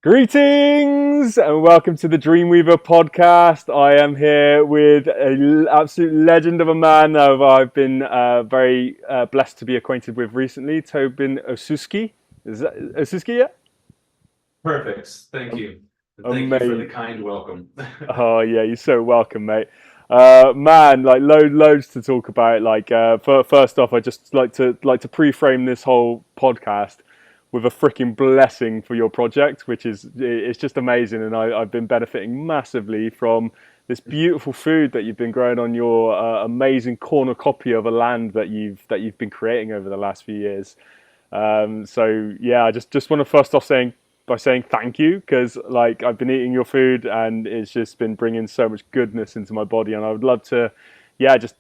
Greetings and welcome to the Dreamweaver podcast. I am here with an absolute legend of a man that I've been very blessed to be acquainted with recently, Tobin Osuski. Is that Osuski? Yeah? Perfect. Thank you. And thank you for the Amazing. kind welcome. Oh yeah, you're so welcome, mate. Man, like loads to talk about. First off, I just like to pre-frame this whole podcast with a freaking blessing for your project, which is it's just amazing, and I've been benefiting massively from this beautiful food that you've been growing on your amazing cornucopia of a land that you've been creating over the last few years. So yeah, I just want to first off saying thank you because like I've been eating your food and it's just been bringing so much goodness into my body, and I would love to, yeah, just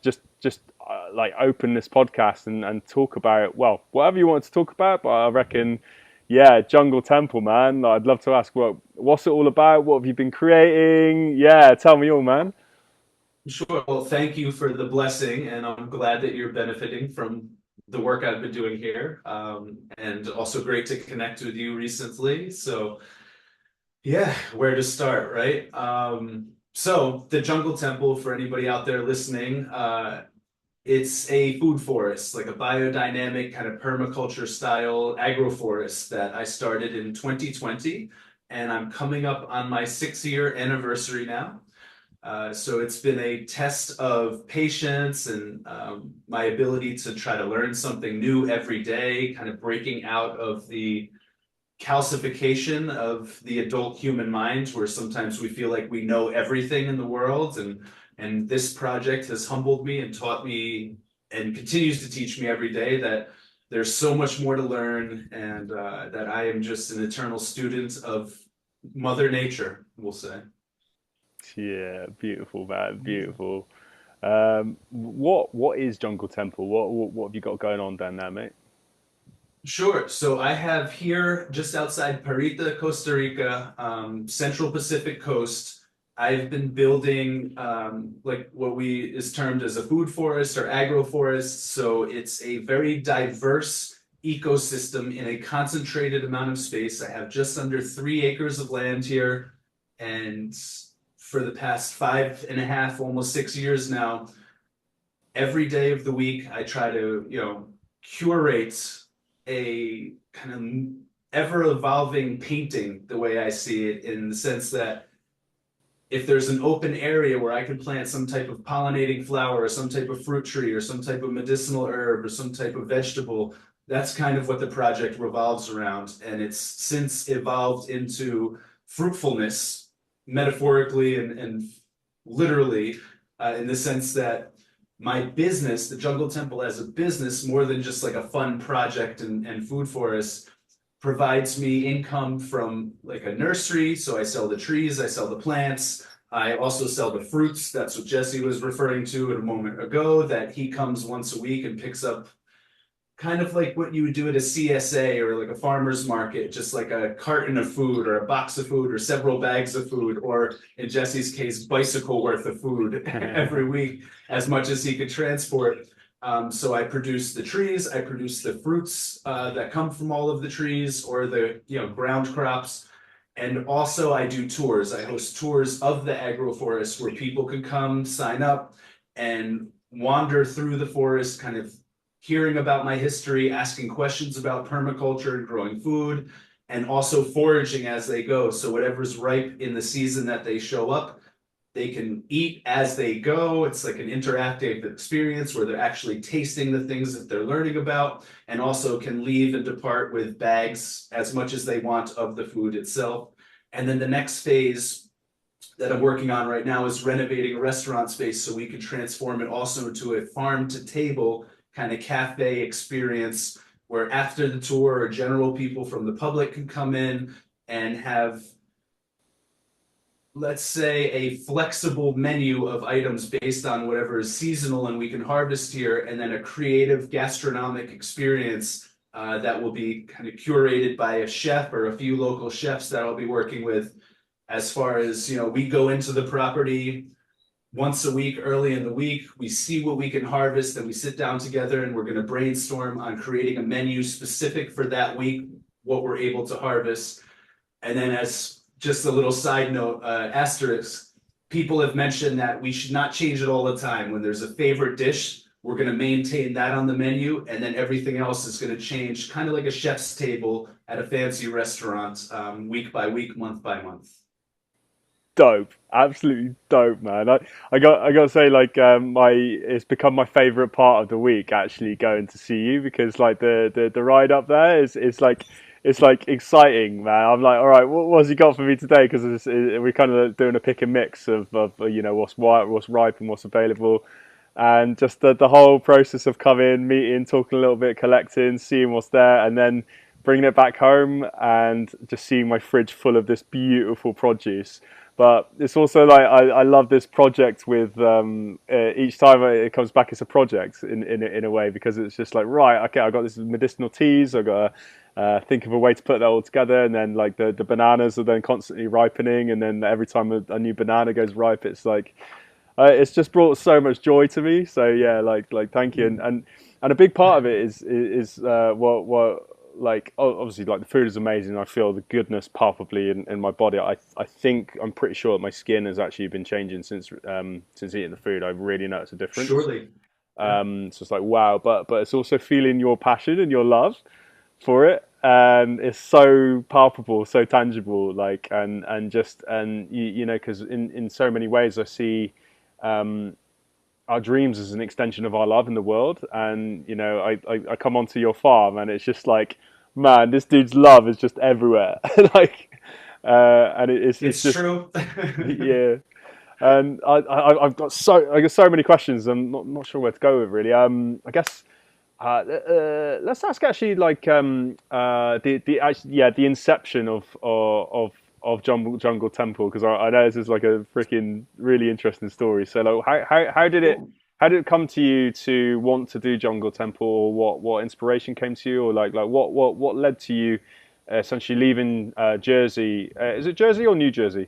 like open this podcast and talk about well whatever you want to talk about, but I reckon. Yeah, Jungle Temple, man. I'd love to ask, what's it all about? What have you been creating? Yeah, tell me all, man. Sure. Well, thank you for the blessing, and I'm glad that you're benefiting from the work I've been doing here. And also great to connect with you recently. So, yeah, where to start, right? So the Jungle Temple, for anybody out there listening, it's a food forest, like a biodynamic kind of permaculture style agroforest that I started in 2020, and I'm coming up on my 6 year anniversary now. So it's been a test of patience and my ability to try to learn something new every day, kind of breaking out of the calcification of the adult human mind, where sometimes we feel like we know everything in the world. And this project has humbled me and taught me and continues to teach me every day that there's so much more to learn, and that I am just an eternal student of Mother Nature, we'll say. Yeah, beautiful, man, beautiful. What is Jungle Temple? What have you got going on down there, mate? Sure. So I have here just outside Parita, Costa Rica, Central Pacific coast. I've been building like what we is termed as a food forest or agroforest. So it's a very diverse ecosystem in a concentrated amount of space. I have just under 3 acres of land here, and for the past 5.5, almost 6 years now, every day of the week, I try to, curate a kind of ever evolving painting the way I see it, in the sense that if there's an open area where I can plant some type of pollinating flower or some type of fruit tree or some type of medicinal herb or some type of vegetable, that's kind of what the project revolves around. And it's since evolved into fruitfulness, metaphorically and literally, in the sense that my business, the Jungle Temple as a business, more than just like a fun project and food forest, provides me income from like a nursery. So I sell the trees, I sell the plants. I also sell the fruits. That's what Jesse was referring to a moment ago, that he comes once a week and picks up kind of like what you would do at a CSA or like a farmer's market, just like a carton of food or a box of food or several bags of food, or in Jesse's case, bicycle worth of food every week, as much as he could transport. So I produce the trees, I produce the fruits that come from all of the trees, or the ground crops. And also I do tours. I host tours of the agroforest where people can come sign up and wander through the forest, kind of hearing about my history, asking questions about permaculture and growing food, and also foraging as they go. So whatever's ripe in the season that they show up, they can eat as they go. It's like an interactive experience where they're actually tasting the things that they're learning about, and also can leave and depart with bags as much as they want of the food itself. And then the next phase that I'm working on right now is renovating a restaurant space so we can transform it also into a farm to table kind of cafe experience, where after the tour, general people from the public can come in and have, let's say, a flexible menu of items based on whatever is seasonal and we can harvest here, and then a creative gastronomic experience that will be kind of curated by a chef or a few local chefs that I'll be working with. As far as, we go into the property once a week, early in the week, we see what we can harvest, and we sit down together and we're going to brainstorm on creating a menu specific for that week, what we're able to harvest. And then, as just a little side note, asterisk, people have mentioned that we should not change it all the time. When there's a favorite dish, we're going to maintain that on the menu, and then everything else is going to change, kind of like a chef's table at a fancy restaurant, week by week, month by month. Dope, absolutely dope, man. I got to say, like, my it's become my favorite part of the week actually going to see you, because like the ride up there is like, it's like exciting, man. I'm like, all right, what's he got for me today? Because we're kind of doing a pick and mix of what's white, what's ripe, and what's available, and just the whole process of coming, meeting, talking a little bit, collecting, seeing what's there, and then bringing it back home and just seeing my fridge full of this beautiful produce. But it's also like I love this project with each time it comes back, it's a project in a way, because it's just like, right, okay, I got this medicinal teas, I got to think of a way to put that all together, and then like the bananas are then constantly ripening, and then every time a new banana goes ripe, it's like it's just brought so much joy to me. So yeah, like thank you, and a big part of it is what like obviously like the food is amazing. I feel the goodness palpably in my body. I think I'm pretty sure that my skin has actually been changing since eating the food. I really notice a difference. Surely. Yeah. So it's like wow, but it's also feeling your passion and your love for it, and it's so palpable, so tangible, like and just and you know, because in so many ways I see um, our dreams as an extension of our love in the world. And you know, I come onto your farm, and it's just like, man, this dude's love is just everywhere. Like, and it's It's just true. yeah. And I got so many questions. I'm not sure where to go with really. I guess. Let's ask actually like the inception of Jungle Temple, because I know this is like a freaking really interesting story. So like how did it come to you to want to do Jungle Temple, or what inspiration came to you, or like what led to you essentially leaving Jersey? Is it Jersey or New Jersey?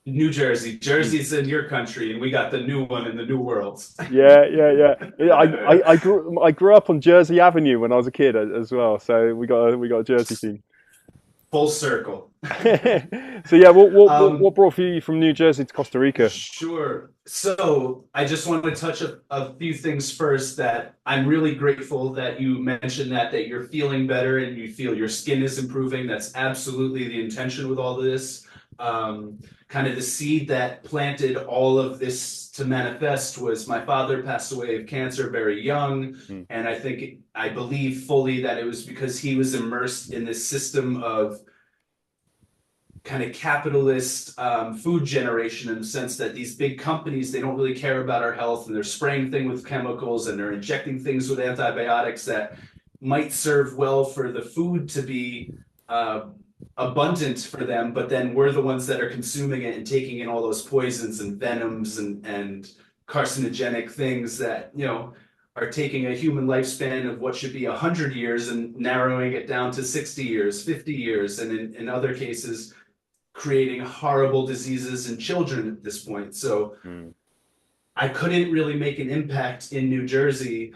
New Jersey. Jersey's in your country, and we got the new one in the new world. Yeah. I grew up on Jersey Avenue when I was a kid as well, so we got a Jersey theme. Full circle. So yeah, what Um, brought you from New Jersey to Costa Rica? Sure. So I just want to touch a few things first. That I'm really grateful that you mentioned that you're feeling better and you feel your skin is improving. That's absolutely the intention with all of this. Kind of the seed that planted all of this to manifest was my father passed away of cancer very young. Hmm. And I believe fully that it was because he was immersed in this system of kind of capitalist food generation, in the sense that these big companies, they don't really care about our health, and they're spraying things with chemicals, and they're injecting things with antibiotics that might serve well for the food to be uh, abundant for them, but then we're the ones that are consuming it and taking in all those poisons and venoms and carcinogenic things that, you know, are taking a human lifespan of what should be 100 years and narrowing it down to 60 years, 50 years, and in other cases creating horrible diseases in children at this point. So Hmm. I couldn't really make an impact in New Jersey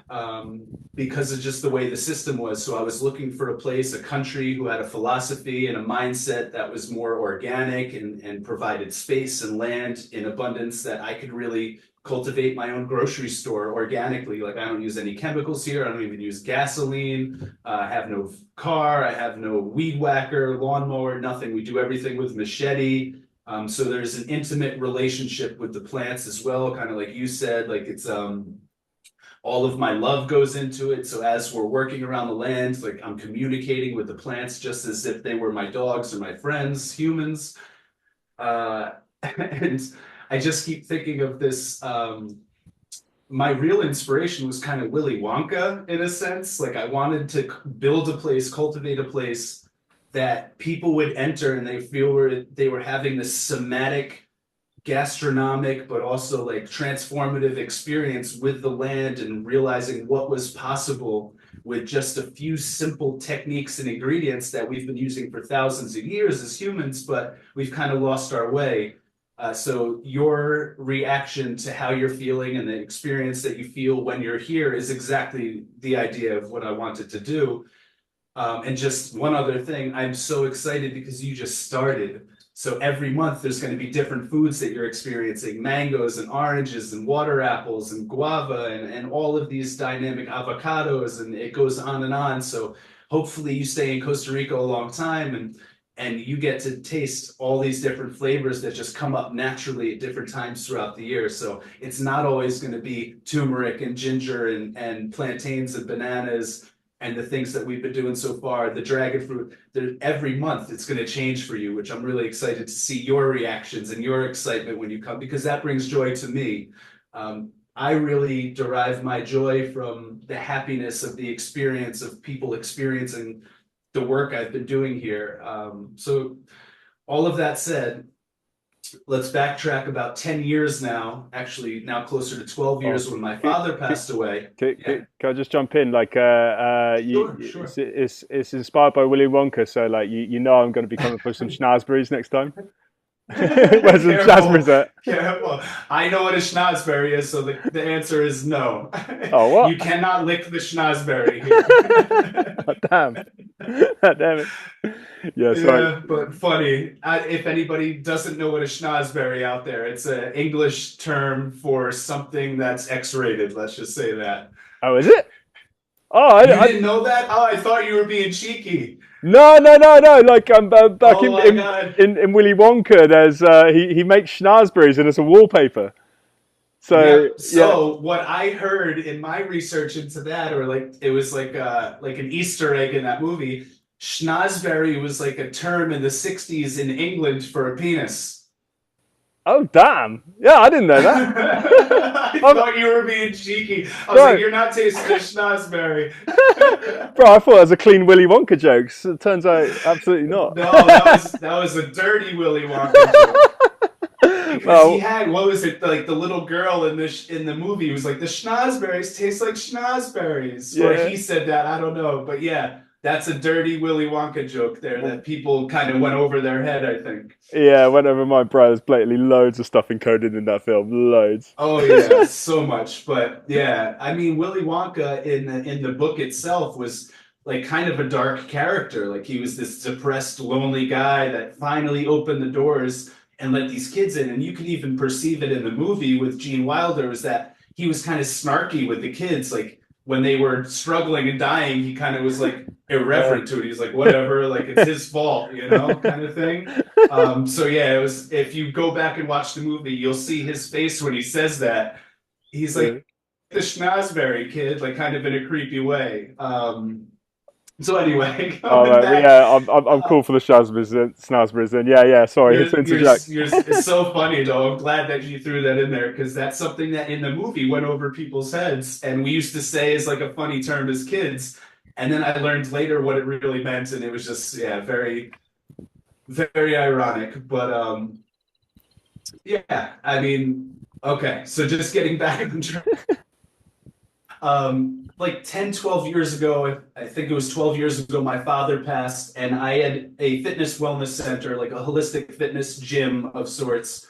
because of just the way the system was. So I was looking for a place, a country who had a philosophy and a mindset that was more organic and provided space and land in abundance, that I could really cultivate my own grocery store organically. Like, I don't use any chemicals here. I don't even use gasoline. I have no car. I have no weed whacker, lawnmower, nothing. We do everything with machete. So there's an intimate relationship with the plants as well, kind of like you said, like it's all of my love goes into it. So as we're working around the land, like I'm communicating with the plants just as if they were my dogs or my friends, humans. Uh, and I just keep thinking of this. My real inspiration was kind of Willy Wonka in a sense. Like, I wanted to build a place, cultivate a place that people would enter and they were having this somatic, gastronomic, but also like transformative experience with the land, and realizing what was possible with just a few simple techniques and ingredients that we've been using for thousands of years as humans, but we've kind of lost our way. So your reaction to how you're feeling and the experience that you feel when you're here is exactly the idea of what I wanted to do. And just one other thing, I'm so excited because you just started. So every month there's going to be different foods that you're experiencing, mangoes and oranges and water apples and guava and all of these dynamic avocados, and it goes on and on. So hopefully you stay in Costa Rica a long time and you get to taste all these different flavors that just come up naturally at different times throughout the year. So it's not always going to be turmeric and ginger and plantains and bananas and the things that we've been doing so far, the dragon fruit, every month it's going to change for you, which I'm really excited to see your reactions and your excitement when you come, because that brings joy to me. I really derive my joy from the happiness of the experience of people experiencing the work I've been doing here. So all of that said, let's backtrack about 10 years now, actually now closer to 12 Oh, years when my can, father passed away. Yeah, can I just jump in? Like, sure, sure. it's inspired by Willy Wonka, so like, you know, I'm going to be coming for some schnozberries next time. Where's some Careful, schnozberries at? careful. I know what a schnozberry is, so the answer is no. Oh, what? You cannot lick the schnozberry here. Oh, damn. Damn it. Yeah, sorry. Yeah, but funny. If anybody doesn't know what a schnozberry out there, it's an English term for something that's X-rated. Let's just say that. Oh, is it? Oh, You didn't know that? Oh, I thought you were being cheeky. no, no, no, no. Like, back Oh my God. in Willy Wonka, there's he makes schnozberries and it's a wallpaper. So Yep. yeah. So what I heard in my research into that, or like it was like an Easter egg in that movie, schnozberry was like a term in the 60s in England for a penis. Oh, damn. Yeah, I didn't know that. I I'm, thought you were being cheeky. I was like, bro, you're not tasting a schnozberry. bro, I thought it was a clean Willy Wonka joke. So it turns out absolutely not. No, that was a dirty Willy Wonka joke. Because he Well, had, what was it, like the little girl in in the movie was like, the schnozberries taste like schnozberries. Or yeah. he said that, I don't know. But yeah, that's a dirty Willy Wonka joke there that people kind of went over their head, I think. Yeah, went over my bro. There's blatantly loads of stuff encoded in that film. Loads. Oh yeah, so much. But yeah, I mean Willy Wonka in the book itself was like kind of a dark character. Like he was this depressed, lonely guy that finally opened the doors and let these kids in. And you can even perceive it in the movie with Gene Wilder, was that he was kind of snarky with the kids. Like when they were struggling and dying, he kind of was like Uh, irreverent to it. He's like, whatever, like it's his fault, kind of thing. So yeah, it was. If you go back and watch the movie, you'll see his face when he says that. He's yeah. like the schnozberry kid, like kind of in a creepy way. So anyway, Oh, going back, yeah, I'm cool for the schnozberries then. Yeah, yeah. Sorry to interject. it's so funny though. I'm glad that you threw that in there because that's something that in the movie went over people's heads, and we used to say is like a funny term as kids. And then I learned later what it really meant, and it was just yeah, very very ironic. But yeah, I mean, okay, so just getting back on track. Like 10, 12 years ago, I think it was 12 years ago, my father passed, and I had a fitness wellness center, like a holistic fitness gym of sorts,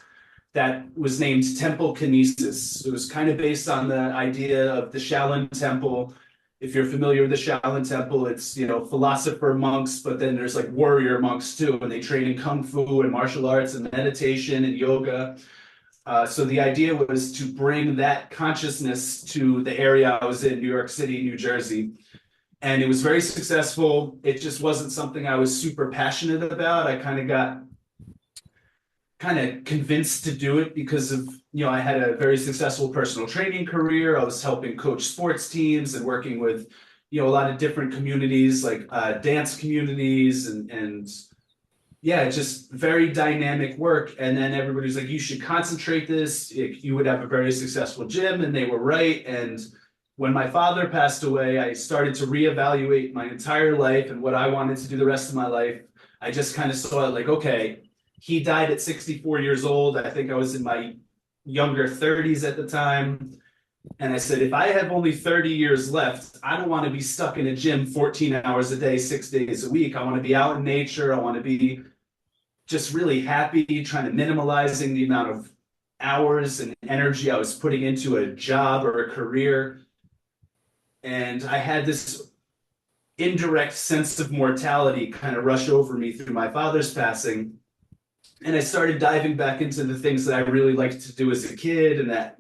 that was named Temple Kinesis. It was kind of based on the idea of the Shaolin Temple. If you're familiar with the Shaolin Temple, it's, philosopher monks, but then there's like warrior monks too, and they train in Kung Fu and martial arts and meditation and yoga. So the idea was to bring that consciousness to the area I was in, New York City, New Jersey. And it was very successful. It just wasn't something I was super passionate about. I kind of got convinced to do it because of, I had a very successful personal training career. I was helping coach sports teams and working with, a lot of different communities like dance communities and yeah, just very dynamic work. And then everybody's like, you should concentrate this. You would have a very successful gym. And they were right. And when my father passed away, I started to reevaluate my entire life and what I wanted to do the rest of my life. I just kind of saw it like, okay, he died at 64 years old. I think I was in my younger 30s at the time. And I said, if I have only 30 years left, I don't want to be stuck in a gym 14 hours a day, 6 days a week. I want to be out in nature. I want to be just really happy, trying to minimalizing the amount of hours and energy I was putting into a job or a career. And I had this indirect sense of mortality kind of rush over me through my father's passing. And I started diving back into the things that I really liked to do as a kid and that,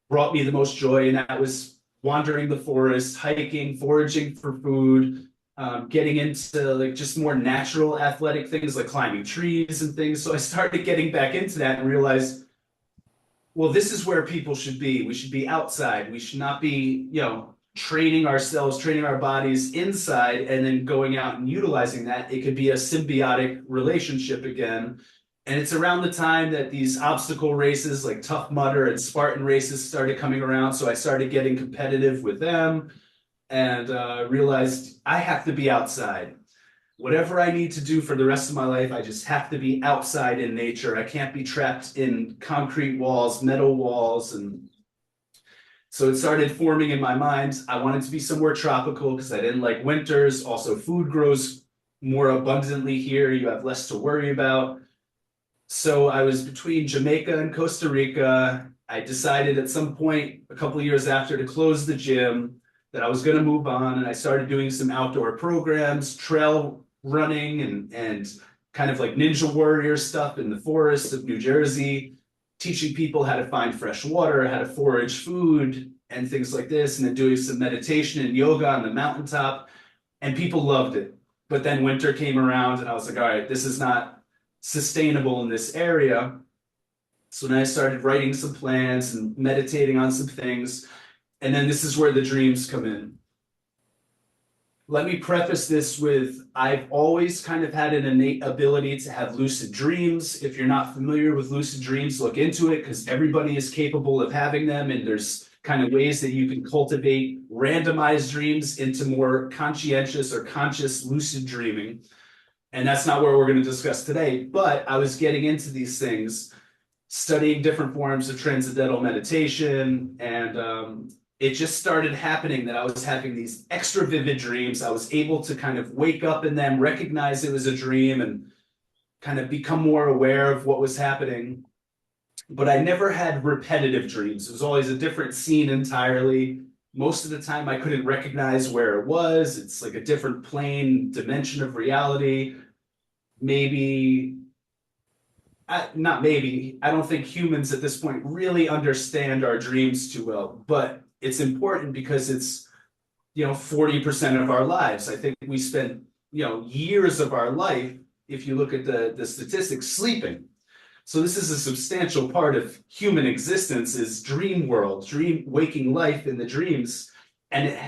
brought me the most joy. And that was wandering the forest, hiking, foraging for food, getting into like just more natural athletic things like climbing trees and things. So I started getting back into that and realized, well, this is where people should be. We should be outside. We should not be, training ourselves, training our bodies inside and then going out and utilizing that. It could be a symbiotic relationship again. And it's around the time that these obstacle races like Tough Mudder and Spartan races started coming around. So I started getting competitive with them and realized I have to be outside. Whatever I need to do for the rest of my life, I just have to be outside in nature. I can't be trapped in concrete walls, metal walls. And so it started forming in my mind. I wanted to be somewhere tropical because I didn't like winters. Also, food grows more abundantly here. You have less to worry about. So I was between Jamaica and Costa Rica. I decided at some point, a couple of years after, to close the gym, that I was going to move on. And I started doing some outdoor programs, trail running, and kind of like Ninja Warrior stuff in the forests of New Jersey, teaching people how to find fresh water, how to forage food, and things like this. And then doing some meditation and yoga on the mountaintop. And people loved it. But then winter came around, and I was like, all right, this is not sustainable in this area. So then I started writing some plans and meditating on some things. And then this is where the dreams come in. Let me preface this with, I've always kind of had an innate ability to have lucid dreams. If you're not familiar with lucid dreams, look into it because everybody is capable of having them. And there's kind of ways that you can cultivate randomized dreams into more conscientious or conscious lucid dreaming. And that's not what we're going to discuss today, but I was getting into these things, studying different forms of transcendental meditation, and it just started happening that I was having these extra vivid dreams. I was able to kind of wake up in them, recognize it was a dream, and kind of become more aware of what was happening. But I never had repetitive dreams. It was always a different scene entirely. Most of the time, I couldn't recognize where it was. It's like a different plane, dimension of reality. Maybe, not maybe, I don't think humans at this point really understand our dreams too well, but it's important because it's, 40% of our lives. I think we spend, years of our life, if you look at the statistics, sleeping. So this is a substantial part of human existence is dream world, dream waking life in the dreams. And it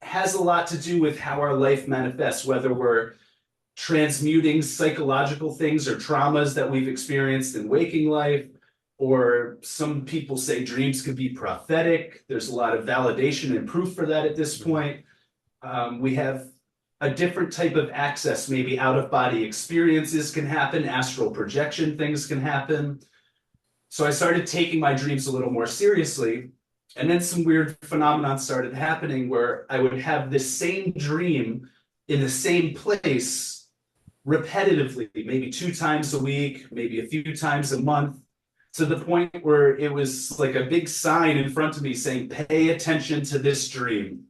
has a lot to do with how our life manifests, whether we're transmuting psychological things or traumas that we've experienced in waking life, or some people say dreams could be prophetic. There's a lot of validation and proof for that at this point. We have a different type of access, maybe out-of-body experiences can happen, astral projection things can happen. So I started taking my dreams a little more seriously. And then some weird phenomenon started happening where I would have this same dream in the same place repetitively, maybe 2 times a week, maybe a few times a month, to the point where it was like a big sign in front of me saying, pay attention to this dream.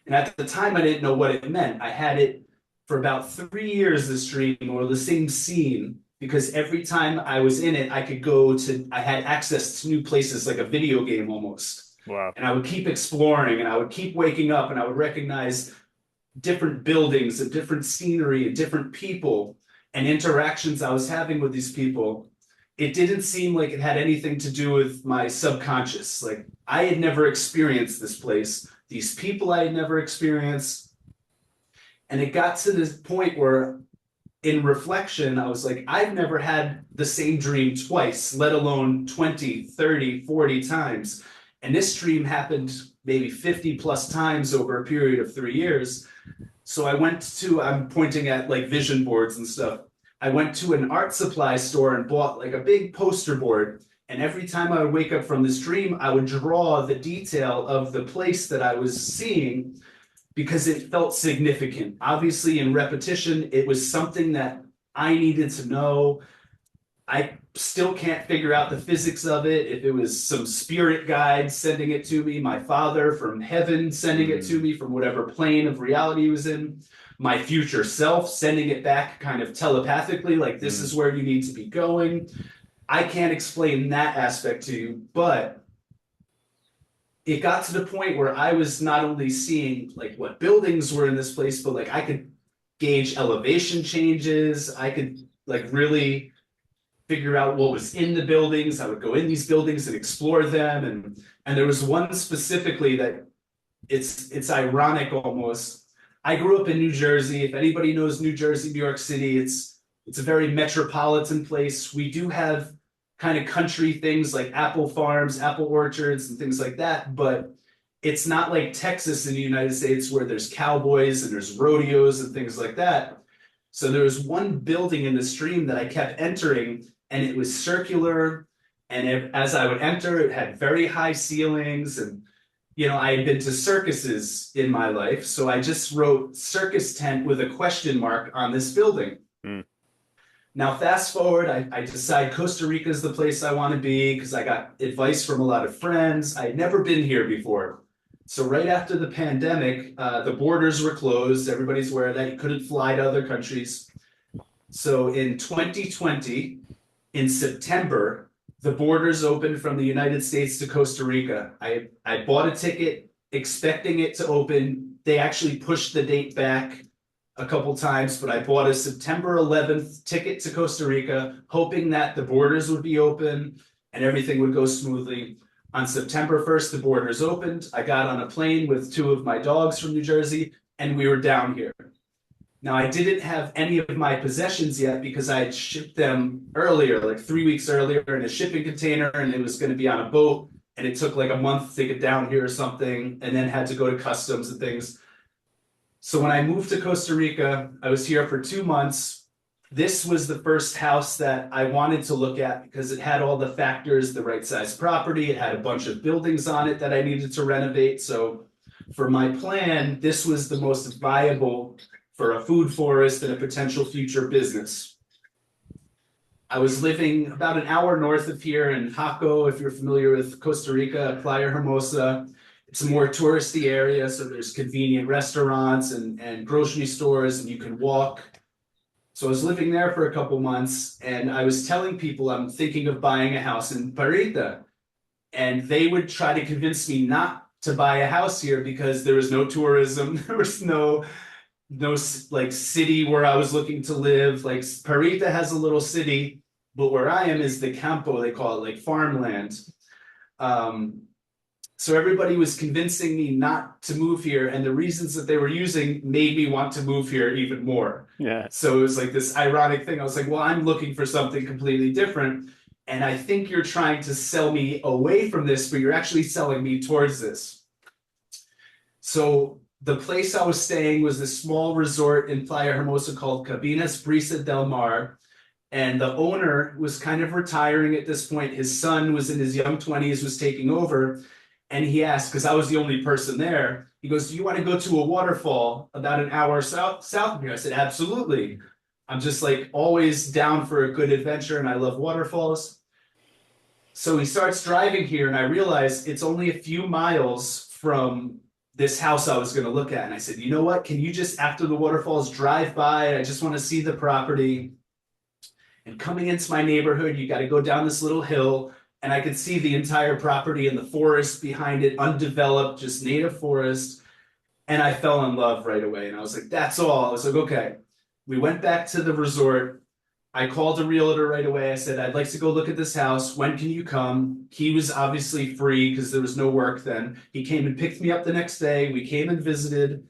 And at the time, I didn't know what it meant. I had it for about 3 years, this dream, or the same scene, because every time I was in it, I had access to new places, like a video game almost. Wow. And I would keep exploring, and I would keep waking up, and I would recognize different buildings and different scenery and different people and interactions I was having with these people. It didn't seem like it had anything to do with my subconscious. Like I had never experienced this place. These people I had never experienced. And it got to this point where in reflection, I was like, I've never had the same dream twice, let alone 20, 30, 40 times. And this dream happened maybe 50 plus times over a period of 3 years. So I'm pointing at like vision boards and stuff. I went to an art supply store and bought like a big poster board. And every time I would wake up from this dream, I would draw the detail of the place that I was seeing because it felt significant. Obviously, in repetition, it was something that I needed to know. I still can't figure out the physics of it. If it was some spirit guide sending it to me, my father from heaven sending it to Mm, me from whatever plane of reality he was in, my future self sending it back kind of telepathically, like this mm, is where you need to be going. I can't explain that aspect to you, but it got to the point where I was not only seeing like what buildings were in this place, but like I could gauge elevation changes. I could like really figure out what was in the buildings. I would go in these buildings and explore them. And there was one specifically that it's ironic almost. I grew up in New Jersey. If anybody knows New Jersey, New York City, it's a very metropolitan place. We do have kind of country things like apple farms, apple orchards, and things like that, but it's not like Texas in the United States where there's cowboys and there's rodeos and things like that. So there was one building in the stream that I kept entering, and it was circular. And as I would enter, it had very high ceilings. And, you know, I had been to circuses in my life. So I just wrote circus tent with a question mark on this building. mm. Now, fast forward, I decide Costa Rica is the place I want to be because I got advice from a lot of friends. I had never been here before. So right after the pandemic, the borders were closed. Everybody's aware that you couldn't fly to other countries. So in 2020, in September, the borders opened from the United States to Costa Rica. I bought a ticket expecting it to open. They actually pushed the date back a couple times, but I bought a September 11th ticket to Costa Rica, hoping that the borders would be open and everything would go smoothly. On September 1st, the borders opened. I got on a plane with two of my dogs from New Jersey, and we were down here. Now, I didn't have any of my possessions yet because I had shipped them earlier, like 3 weeks earlier in a shipping container, and it was going to be on a boat. And it took like a month to get down here or something, and then had to go to customs and things. So when I moved to Costa Rica, I was here for 2 months. This was the first house that I wanted to look at because it had all the factors, the right size property. It had a bunch of buildings on it that I needed to renovate. So for my plan, this was the most viable for a food forest and a potential future business. I was living about an hour north of here in Jaco, if you're familiar with Costa Rica, Playa Hermosa. It's a more touristy area, so there's convenient restaurants and grocery stores, and you can walk. So I was living there for a couple months, and I was telling people I'm thinking of buying a house in Parita. And they would try to convince me not to buy a house here because there was no tourism, there was no like city where I was looking to live. Like Parita has a little city, but where I am is the campo, they call it, like farmland. So everybody was convincing me not to move here, and the reasons that they were using made me want to move here even more. Yeah. So it was like this ironic thing. I was like, well, I'm looking for something completely different. And I think you're trying to sell me away from this, but you're actually selling me towards this. So the place I was staying was this small resort in Playa Hermosa called Cabinas Brisa del Mar. And the owner was kind of retiring at this point. His son was in his young 20s, was taking over. And he asked, because I was the only person there, he goes, do you want to go to a waterfall about an hour south of here? I said, absolutely. I'm just like always down for a good adventure, and I love waterfalls. So he starts driving here, and I realize it's only a few miles from this house I was going to look at. And I said, you know what? Can you just, after the waterfalls, drive by? I just want to see the property. And coming into my neighborhood, you got to go down this little hill, and I could see the entire property and the forest behind it, undeveloped, just native forest. And I fell in love right away. And I was like, that's all. I was like, okay. We went back to the resort. I called a realtor right away. I said, I'd like to go look at this house. When can you come? He was obviously free because there was no work then. He came and picked me up the next day. We came and visited.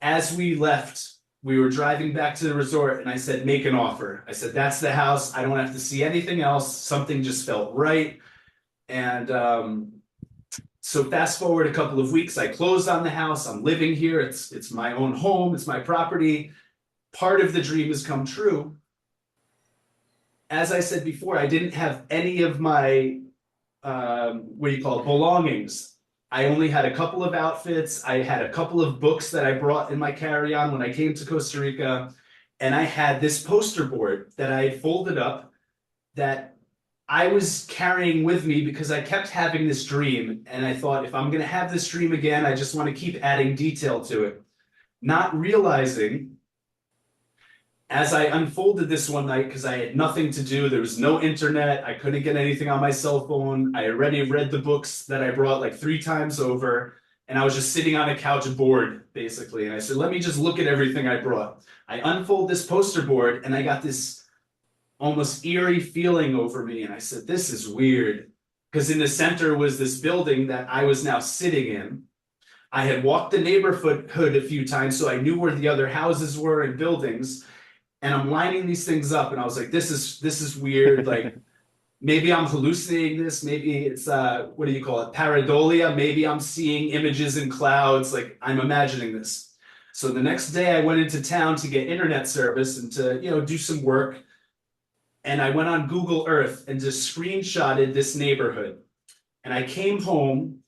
As we left, we were driving back to the resort, and I said, make an offer. I said, that's the house. I don't have to see anything else. Something just felt right. And so fast forward a couple of weeks, I closed on the house. I'm living here. It's my own home. It's my property. Part of the dream has come true. As I said before, I didn't have any of my, what do you call it, belongings. I only had a couple of outfits. I had a couple of books that I brought in my carry-on when I came to Costa Rica. And I had this poster board that I had folded up that I was carrying with me because I kept having this dream. And I thought, if I'm going to have this dream again, I just want to keep adding detail to it. Not realizing as I unfolded this one night, because I had nothing to do, there was no internet, I couldn't get anything on my cell phone. I already read the books that I brought like 3 times over, and I was just sitting on a couch bored, basically. And I said, let me just look at everything I brought. I unfold this poster board, and I got this almost eerie feeling over me. And I said, this is weird. Because in the center was this building that I was now sitting in. I had walked the neighborhood a few times, so I knew where the other houses were and buildings. And I'm lining these things up, and I was like, this is weird. Like maybe I'm hallucinating this. Maybe it's what do you call it? Pareidolia. Maybe I'm seeing images in clouds. Like I'm imagining this. So the next day I went into town to get internet service and to, do some work. And I went on Google Earth and just screenshotted this neighborhood. And I came home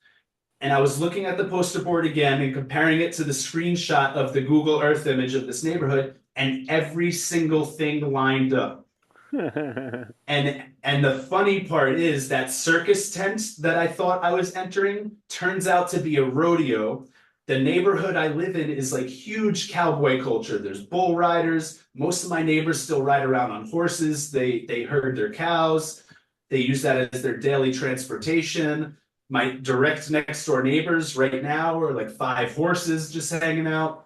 and I was looking at the poster board again and comparing it to the screenshot of the Google Earth image of this neighborhood, and every single thing lined up. And the funny part is that circus tent that I thought I was entering turns out to be a rodeo. The neighborhood I live in is like huge cowboy culture. There's bull riders. Most of my neighbors still ride around on horses. They herd their cows. They use that as their daily transportation. My direct next door neighbors right now are like 5 horses just hanging out.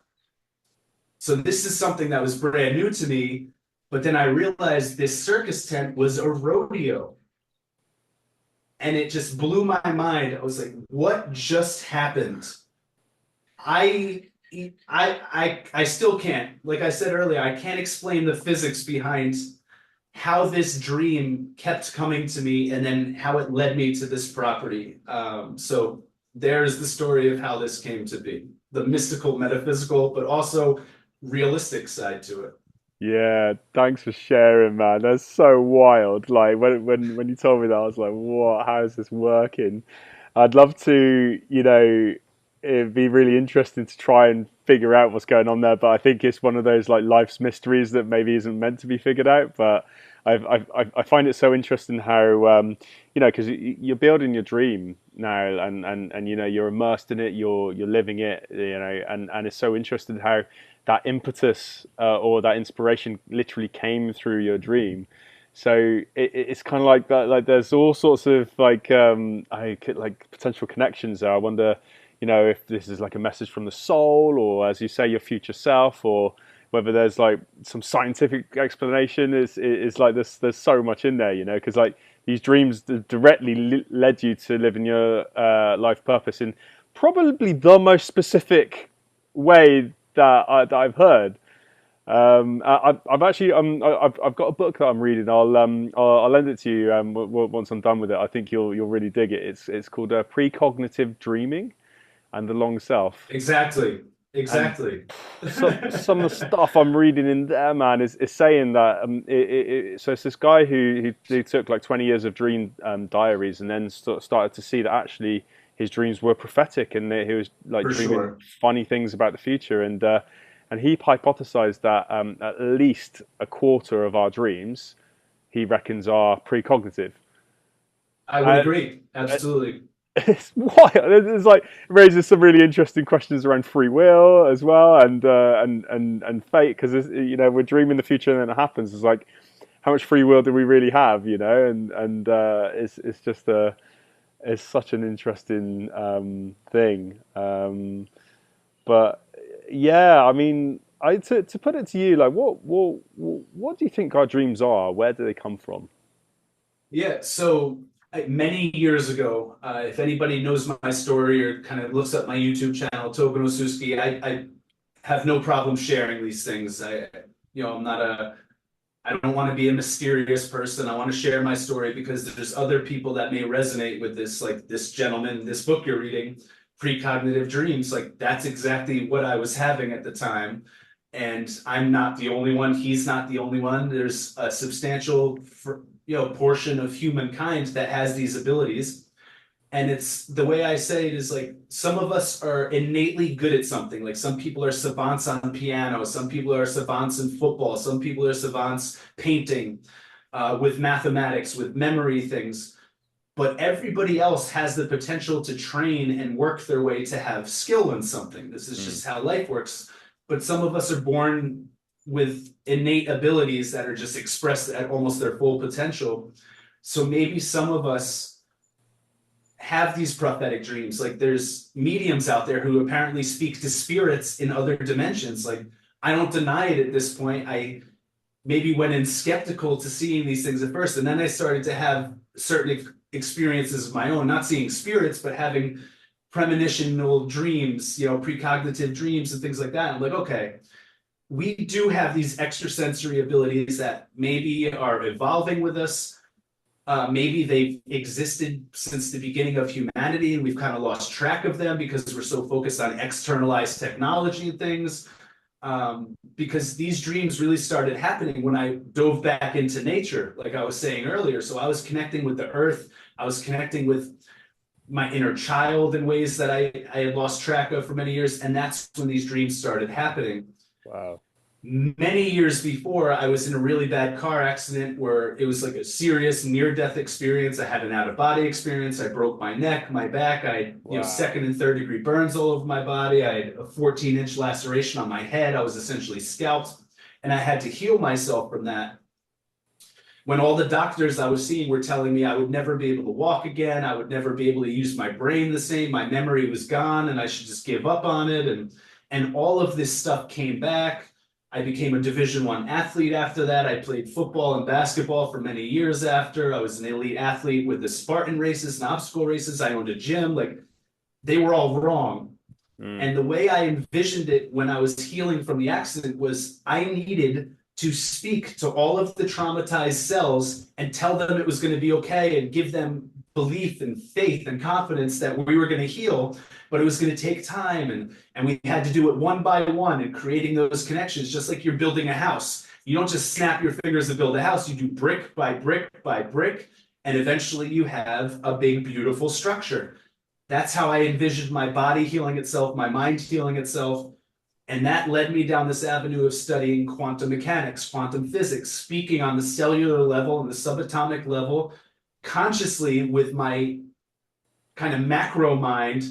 So this is something that was brand new to me. But then I realized this circus tent was a rodeo. And it just blew my mind. I was like, what just happened? I I still can't. Like I said earlier, I can't explain the physics behind how this dream kept coming to me and then how it led me to this property. So there's the story of how this came to be. The mystical, metaphysical, but also realistic side to it. Yeah, thanks for sharing, man. That's so wild. Like when you told me that, I was like, "What? How is this working?" I'd love to, it'd be really interesting to try and figure out what's going on there. But I think it's one of those like life's mysteries that maybe isn't meant to be figured out. But I find it so interesting how because you're building your dream now, and you're immersed in it, you're living it, and it's so interesting how that impetus or that inspiration literally came through your dream. So it's kind of like that. Like there's all sorts of like potential connections there. I wonder, if this is like a message from the soul, or as you say, your future self, or whether there's like some scientific explanation. Is like there's so much in there, because like these dreams directly led you to living your life purpose in probably the most specific way that I've heard. I've actually I've got a book that I'm reading. I'll lend it to you once I'm done with it. I think you'll really dig it. It's called Precognitive Dreaming and the Long Self. Exactly. And Exactly. some of the stuff I'm reading in there, man, is saying that so it's this guy who took like 20 years of dream diaries and then started to see that actually his dreams were prophetic and that he was like For dreaming sure. funny things about the future and he hypothesized that at least a quarter of our dreams he reckons are precognitive. I would And agree. Absolutely. it's wild. It's like it raises some really interesting questions around free will as well, and fate. Because we're dreaming the future and then it happens. It's like how much free will do we really have? And it's just it's such an interesting thing. But yeah, I mean, to put it to you, like what do you think our dreams are? Where do they come from? Yeah, so many years ago, if anybody knows my story or kind of looks up my YouTube channel, Token Osuski, I have no problem sharing these things. I'm not I don't want to be a mysterious person. I want to share my story because there's other people that may resonate with this, like this gentleman, this book you're reading, Precognitive Dreams. Like that's exactly what I was having at the time. And I'm not the only one. He's not the only one. There's a substantial, portion of humankind that has these abilities. And it's the way I say it is like some of us are innately good at something. Like some people are savants on piano, some people are savants in football, some people are savants painting. with mathematics, with memory things. But everybody else has the potential to train and work their way to have skill in something. This is Mm. just how life works. But some of us are born with innate abilities that are just expressed at almost their full potential. So maybe some of us have these prophetic dreams. Like there's mediums out there who apparently speak to spirits in other dimensions. Like I don't deny it at this point. I maybe went in skeptical to seeing these things at first, and then I started to have certain experiences of my own, not seeing spirits, but having premonitional dreams, precognitive dreams and things like that. I'm like, okay, we do have these extrasensory abilities that maybe are evolving with us. Maybe they've existed since the beginning of humanity and we've kind of lost track of them because we're so focused on externalized technology and things. Because these dreams really started happening when I dove back into nature, like I was saying earlier. So I was connecting with the earth. I was connecting with my inner child in ways that I had lost track of for many years. And that's when these dreams started happening. Wow. Many years before, I was in a really bad car accident where it was like a serious near-death experience. I had an out-of-body experience. I broke my neck, my back. I had, Wow. second and third degree burns all over my body. I had a 14-inch laceration on my head. I was essentially scalped, and I had to heal myself from that. When all the doctors I was seeing were telling me I would never be able to walk again, I would never be able to use my brain the same, my memory was gone, and I should just give up on it. And all of this stuff came back. I became a Division I athlete after that. I played football and basketball for many years after. I was an elite athlete with the Spartan races and obstacle races. I owned a gym. Like they were all wrong. And the way I envisioned it when I was healing from the accident was I needed to speak to all of the traumatized cells and tell them it was going to be okay and give them belief and faith and confidence that we were going to heal, but it was going to take time. And we had to do it one by one and creating those connections, just like you're building a house. You don't just snap your fingers to build a house. You do brick by brick by brick. And eventually you have a big, beautiful structure. That's how I envisioned my body healing itself, my mind healing itself. And that led me down this avenue of studying quantum mechanics, quantum physics, speaking on the cellular level and the subatomic level, consciously with my kind of macro mind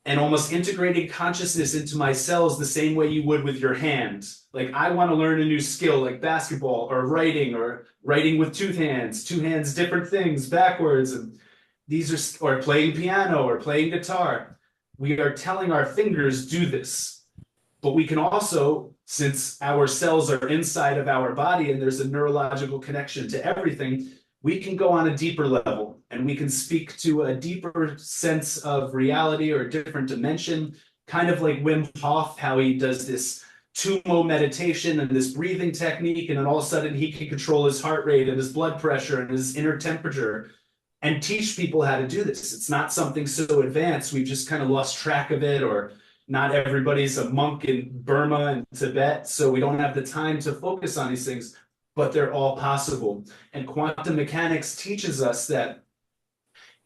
and almost integrating consciousness into my cells the same way you would with your hand. Like I want to learn a new skill like basketball or writing with two hands, different things backwards. And these are, or playing piano or playing guitar. We are telling our fingers do this, but we can also, since our cells are inside of our body and there's a neurological connection to everything, we can go on a deeper level and we can speak to a deeper sense of reality or a different dimension, kind of like Wim Hof, how he does this Tumo meditation and this breathing technique, and then all of a sudden he can control his heart rate and his blood pressure and his inner temperature and teach people how to do this. It's not something so advanced. We've just kind of lost track of it, or not everybody's a monk in Burma and Tibet, so we don't have the time to focus on these things, but they're all possible. And quantum mechanics teaches us that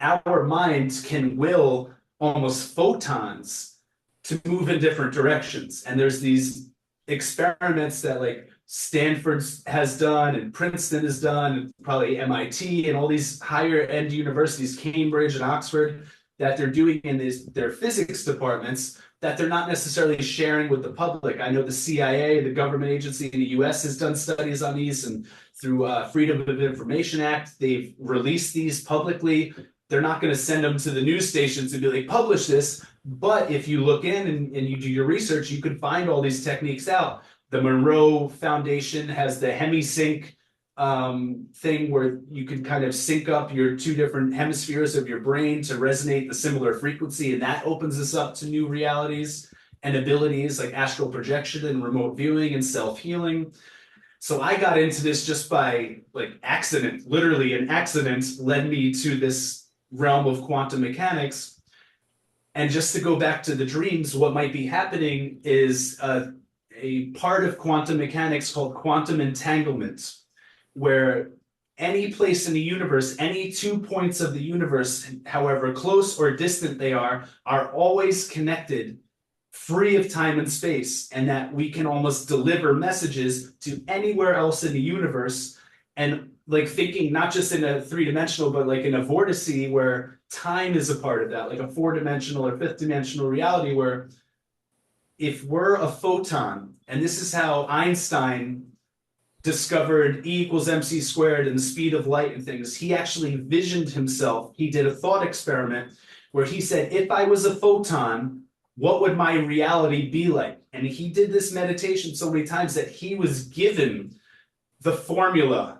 our minds can will almost photons to move in different directions. And there's these experiments that like Stanford has done and Princeton has done, and probably MIT and all these higher end universities, Cambridge and Oxford, that they're doing in their physics departments that they're not necessarily sharing with the public. I know the CIA, the government agency in the US, has done studies on these, and through Freedom of Information Act, they've released these publicly. They're not going to send them to the news stations and be like, publish this. But if you look in and you do your research, you can find all these techniques out. The Monroe Foundation has the HemiSync thing where you can kind of sync up your two different hemispheres of your brain to resonate the similar frequency, and that opens us up to new realities and abilities like astral projection and remote viewing and self-healing. So I got into this just by like accident. Literally an accident led me to this realm of quantum mechanics. And just to go back to the dreams, what might be happening is a part of quantum mechanics called quantum entanglement, where any place in the universe, any 2 points of the universe, however close or distant they are always connected, free of time and space, and that we can almost deliver messages to anywhere else in the universe. and like thinking not just in a three-dimensional, but like in a vortice where time is a part of that, like a four-dimensional or fifth-dimensional reality where if we're a photon, and this is how Einstein discovered E equals mc squared and the speed of light and things, he actually visioned himself. He did a thought experiment where he said, if I was a photon, what would my reality be like? And he did this meditation so many times that he was given the formula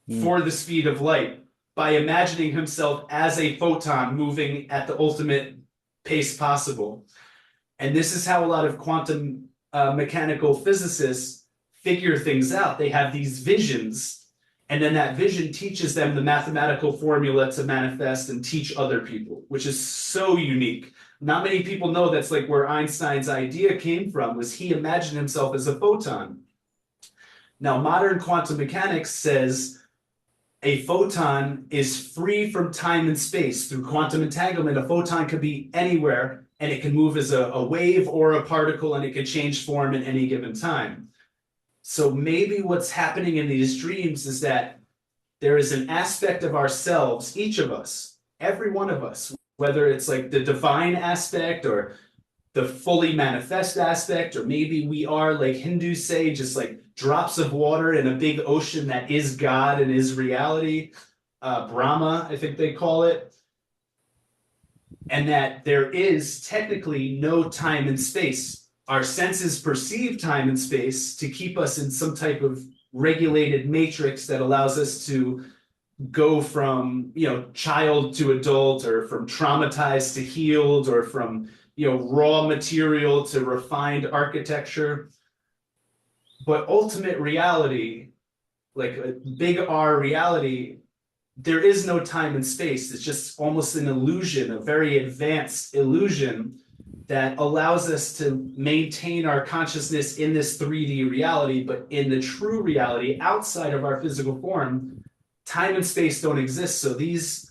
Mm. for the speed of light by imagining himself as a photon moving at the ultimate pace possible. And this is how a lot of quantum mechanical physicists figure things out. They have these visions, and then that vision teaches them the mathematical formula to manifest and teach other people, which is so unique. Not many people know that's like where Einstein's idea came from, was he imagined himself as a photon. Now, modern quantum mechanics says a photon is free from time and space. Through quantum entanglement, a photon could be anywhere, and it can move as a wave or a particle, and it can change form at any given time. So maybe what's happening in these dreams is that there is an aspect of ourselves, each of us, every one of us, whether it's like the divine aspect or the fully manifest aspect, or maybe we are, like Hindus say, just like drops of water in a big ocean that is God and is reality, Brahma, I think they call it, and that there is technically no time and space. Our senses perceive time and space to keep us in some type of regulated matrix that allows us to go from, child to adult, or from traumatized to healed, or from, raw material to refined architecture. But ultimate reality, like a big R reality, there is no time and space. It's just almost an illusion, a very advanced illusion that allows us to maintain our consciousness in this 3D reality, but in the true reality outside of our physical form, time and space don't exist. So these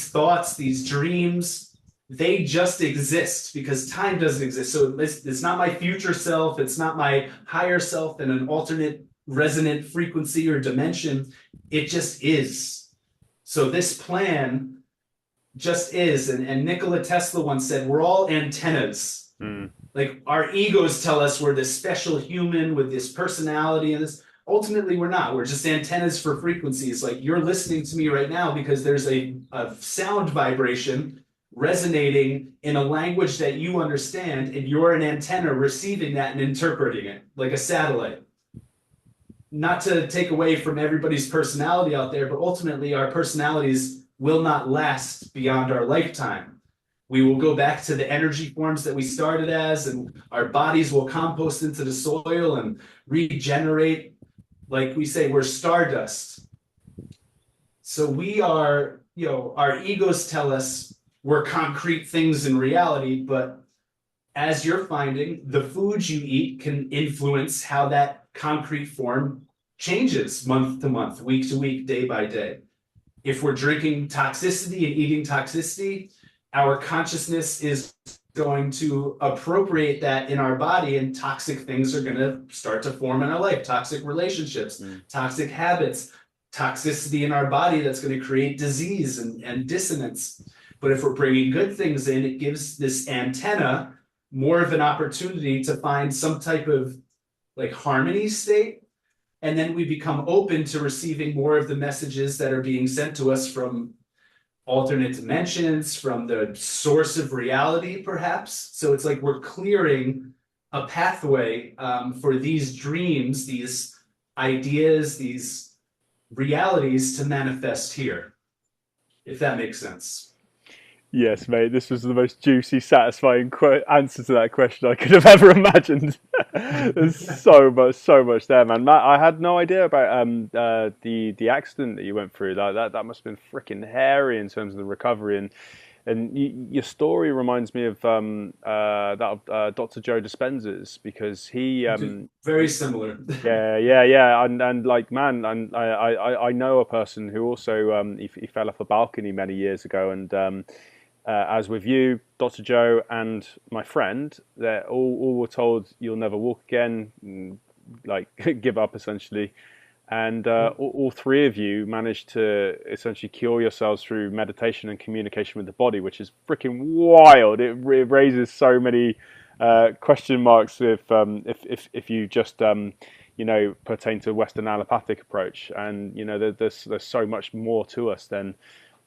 thoughts, these dreams, they just exist because time doesn't exist. So it's not my future self, it's not my higher self in an alternate resonant frequency or dimension. It just is. So this plan just is. And Nikola Tesla once said, we're all antennas. Mm. Like our egos tell us we're this special human with this personality and this. Ultimately, we're not. We're just antennas for frequencies. Like you're listening to me right now because there's a sound vibration resonating in a language that you understand, and you're an antenna receiving that and interpreting it like a satellite. Not to take away from everybody's personality out there, but ultimately our personalities will not last beyond our lifetime. We will go back to the energy forms that we started as, and our bodies will compost into the soil and regenerate. Like we say, we're stardust. So we are, our egos tell us we're concrete things in reality, but as you're finding, the foods you eat can influence how that concrete form changes month to month, week to week, day by day. If we're drinking toxicity and eating toxicity, our consciousness is going to appropriate that in our body, and toxic things are going to start to form in our life. Toxic relationships, toxic habits, toxicity in our body that's going to create disease and dissonance. But if we're bringing good things in, it gives this antenna more of an opportunity to find some type of like harmony state. And then we become open to receiving more of the messages that are being sent to us from alternate dimensions, from the source of reality, perhaps. So it's like we're clearing a pathway for these dreams, these ideas, these realities to manifest here, if that makes sense. Yes, mate, this was the most juicy, satisfying answer to that question I could have ever imagined. There's so much there, man. Matt, I had no idea about the accident that you went through. That must have been freaking hairy in terms of the recovery, and your story reminds me of that of Dr. Joe Dispenza's, because he Very similar. yeah, and like, man, and I know a person who also he fell off a balcony many years ago, and as with you, Dr. Joe, and my friend, they all were told you'll never walk again, like give up essentially. and all three of you managed to essentially cure yourselves through meditation and communication with the body, which is freaking wild. It raises so many question marks if you just pertain to Western allopathic approach, and there's so much more to us than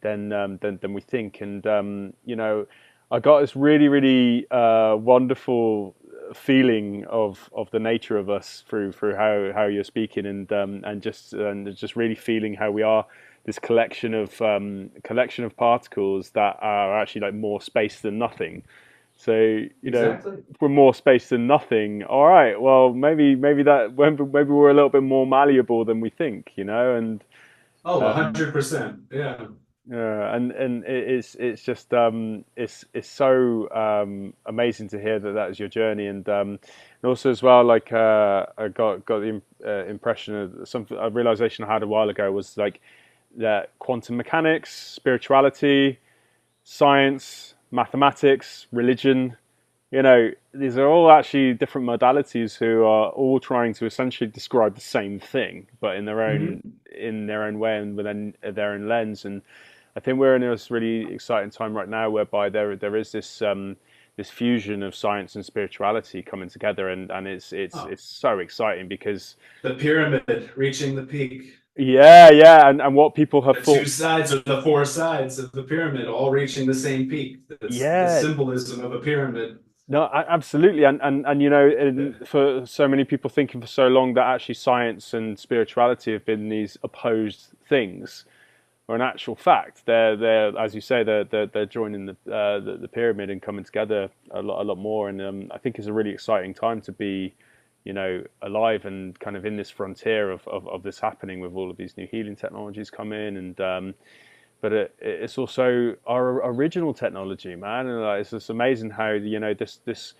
we think, and I got this really wonderful feeling of the nature of us through how you're speaking, and just really feeling how we are this collection of particles that are actually like more space than nothing. So Exactly. if we're more space than nothing, all right, well maybe we're a little bit more malleable than we think, and Oh, um, 100%. Yeah. yeah, and it's just it's so amazing to hear that that is your journey, and also as well, like I got the impression of something, a realization I had a while ago was like that quantum mechanics, spirituality, science, mathematics, religion, these are all actually different modalities who are all trying to essentially describe the same thing, but Mhm. in their own way and within their own lens. And I think we're in this really exciting time right now, whereby there is this fusion of science and spirituality coming together, and Oh, it's so exciting because the pyramid reaching the peak. yeah, and what people have The two thought, sides or the four sides of the pyramid all reaching the same peak. That's the yeah. symbolism of a pyramid. No, absolutely, and for so many people thinking for so long that actually science and spirituality have been these opposed things, or in actual fact, they're as you say, they're joining the pyramid and coming together a lot more, and I think it's a really exciting time to be, alive and kind of in this frontier of this happening with all of these new healing technologies come in, and but it's also our original technology, man. And it's just amazing how this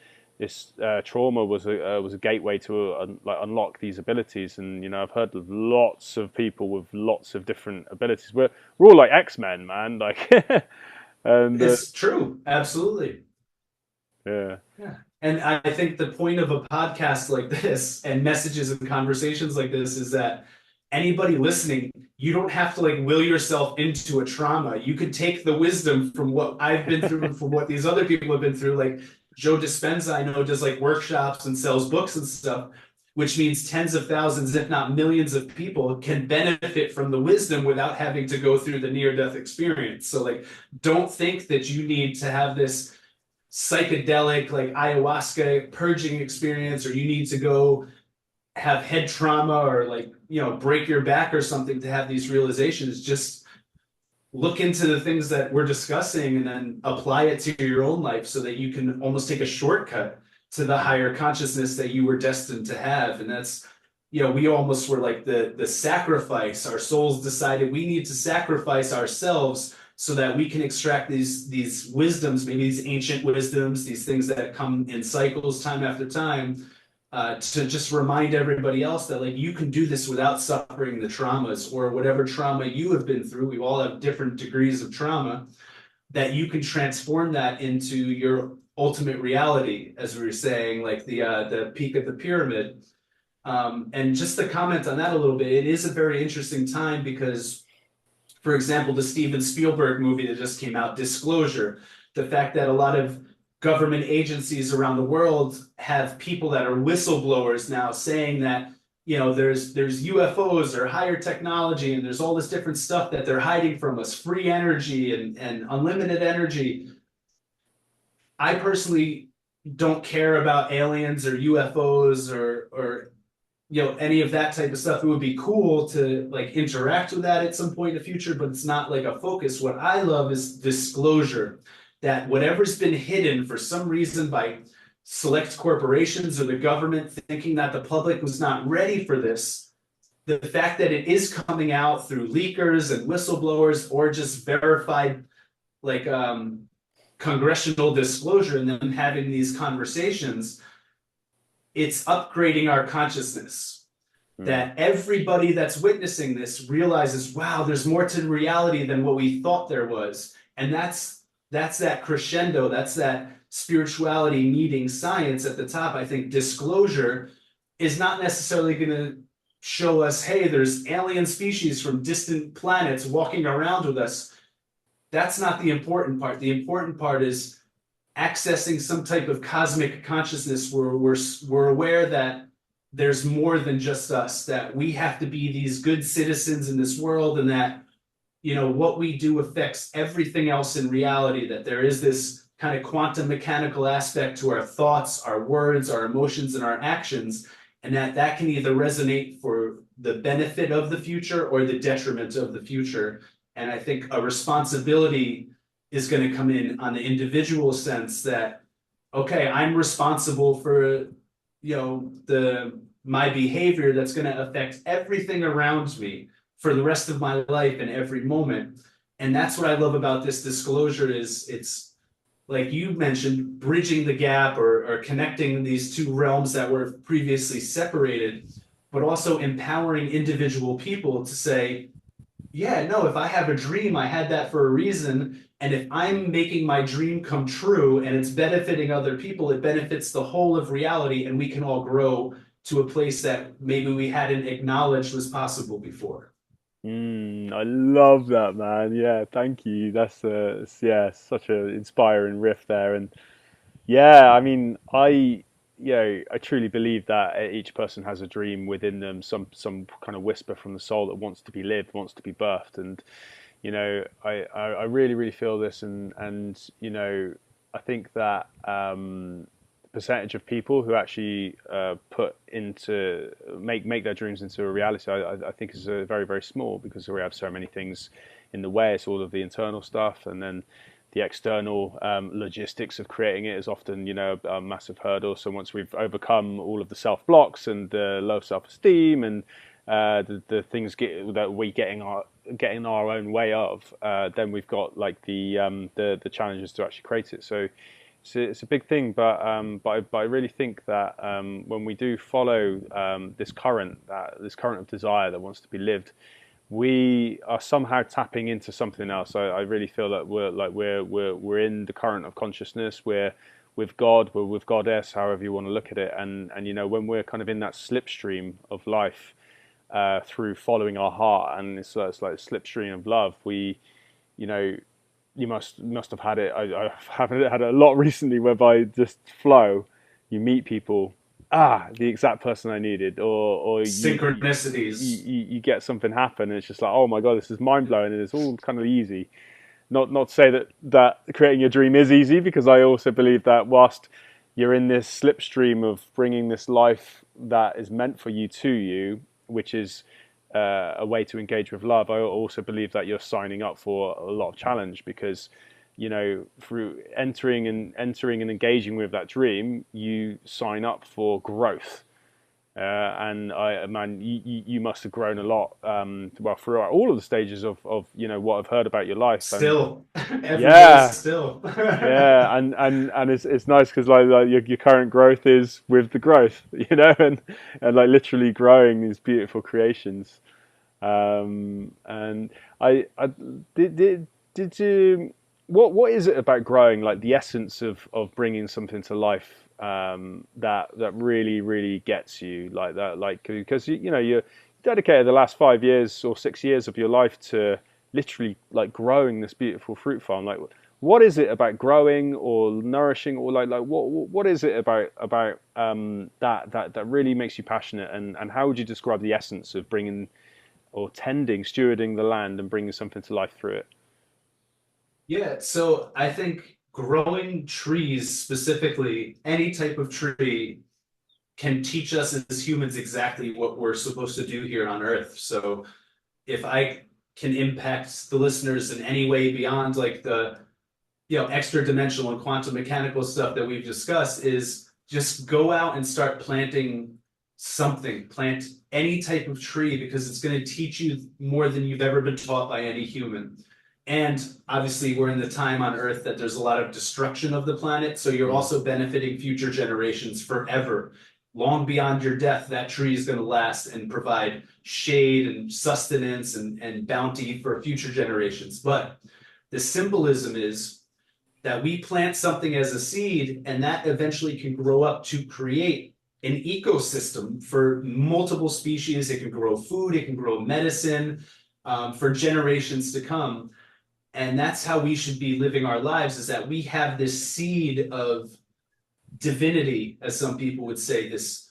trauma was a gateway to like unlock these abilities. And I've heard of lots of people with lots of different abilities. We're all like X-Men, man. Like, and It's true. Absolutely. yeah, Yeah. And I think the point of a podcast like this and messages and conversations like this is that anybody listening, you don't have to like will yourself into a trauma. You could take the wisdom from what I've been through and from what these other people have been through. Like Joe Dispenza, I know, does like workshops and sells books and stuff, which means tens of thousands, if not millions of people can benefit from the wisdom without having to go through the near-death experience. So like, don't think that you need to have this psychedelic like ayahuasca purging experience, or you need to go have head trauma or like break your back or something to have these realizations. Just look into the things that we're discussing and then apply it to your own life so that you can almost take a shortcut to the higher consciousness that you were destined to have. And that's, we almost were like the sacrifice. Our souls decided we need to sacrifice ourselves so that we can extract these wisdoms, maybe these ancient wisdoms, these things that come in cycles time after time, to just remind everybody else that like you can do this without suffering the traumas or whatever trauma you have been through. We all have different degrees of trauma, that you can transform that into your ultimate reality, as we were saying, like the peak of the pyramid. And just to comment on that a little bit, it is a very interesting time because, for example, the Steven Spielberg movie that just came out, Disclosure, the fact that a lot of government agencies around the world have people that are whistleblowers now saying that there's UFOs or higher technology and there's all this different stuff that they're hiding from us, free energy and unlimited energy. I personally don't care about aliens or UFOs or any of that type of stuff. It would be cool to like interact with that at some point in the future, but it's not like a focus. What I love is disclosure, that whatever's been hidden for some reason by select corporations or the government thinking that the public was not ready for this, the fact that it is coming out through leakers and whistleblowers or just verified like congressional disclosure and them having these conversations, it's upgrading our consciousness, mm, that everybody that's witnessing this realizes, wow, there's more to reality than what we thought there was. And that's that crescendo, that's that spirituality meeting science at the top. I think disclosure is not necessarily going to show us, hey, there's alien species from distant planets walking around with us. That's not the important part. The important part is accessing some type of cosmic consciousness where we're aware that there's more than just us, that we have to be these good citizens in this world, and that what we do affects everything else in reality, that there is this kind of quantum mechanical aspect to our thoughts, our words, our emotions, and our actions, and that can either resonate for the benefit of the future or the detriment of the future. And I think a responsibility is going to come in on the individual sense that, okay, I'm responsible for the my behavior that's going to affect everything around me for the rest of my life and every moment. And that's what I love about this disclosure is it's like you mentioned, bridging the gap, or connecting these two realms that were previously separated, but also empowering individual people to say, yeah, no, if I have a dream, I had that for a reason. And if I'm making my dream come true and it's benefiting other people, it benefits the whole of reality, and we can all grow to a place that maybe we hadn't acknowledged was possible before. I love that, man. Yeah, thank you. That's yeah, such an inspiring riff there. And yeah, I mean, I truly believe that each person has a dream within them, some kind of whisper from the soul that wants to be lived, wants to be birthed. And I really really feel this, and I think that the percentage of people who actually put into make their dreams into a reality, I think is very very small, because we have so many things in the way. It's all of the internal stuff, and then the external logistics of creating it is often, a massive hurdle. So once we've overcome all of the self blocks and the low self esteem and the things that we getting our own way of, then we've got like the challenges to actually create it. So it's a big thing, but I really think that when we do follow this current of desire that wants to be lived, we are somehow tapping into something else. I really feel that we're in the current of consciousness. We're with God, we're with Goddess, however you want to look at it. And when we're kind of in that slipstream of life, through following our heart, and it's like a slipstream of love, you know, you must have had it. I haven't had it a lot recently, whereby just flow, you meet people, the exact person I needed, or Synchronicities. you get something happen, and it's just like, oh my god, this is mind blowing, and it's all kind of easy. Not to say that creating your dream is easy, because I also believe that whilst you're in this slipstream of bringing this life that is meant for you to you, which is a way to engage with love, I also believe that you're signing up for a lot of challenge, because through entering and engaging with that dream, you sign up for growth. And man, you must have grown a lot, well, throughout all of the stages of what I've heard about your life. And Still, every day yeah, still. yeah, and it's nice, because like your current growth is with the growth, and like literally growing these beautiful creations. And I did you, what is it about growing, like the essence of bringing something to life, that really really gets you like that, like, because you're dedicated the last 5 years or 6 years of your life to literally like growing this beautiful fruit farm. Like, what is it about growing or nourishing, or like what is it about that really makes you passionate, and how would you describe the essence of bringing or stewarding the land and bringing something to life through it? Yeah, so I think growing trees, specifically any type of tree, can teach us as humans exactly what we're supposed to do here on Earth. So if I can impact the listeners in any way beyond like the extra dimensional and quantum mechanical stuff that we've discussed, is just go out and start planting something. Plant any type of tree, because it's going to teach you more than you've ever been taught by any human. And obviously, we're in the time on Earth that there's a lot of destruction of the planet. So you're Mm. also benefiting future generations forever. Long beyond your death, that tree is going to last and provide shade and sustenance and bounty for future generations. But the symbolism is that we plant something as a seed, and that eventually can grow up to create an ecosystem for multiple species. It can grow food, it can grow medicine, for generations to come. And that's how we should be living our lives, is that we have this seed of divinity, as some people would say, this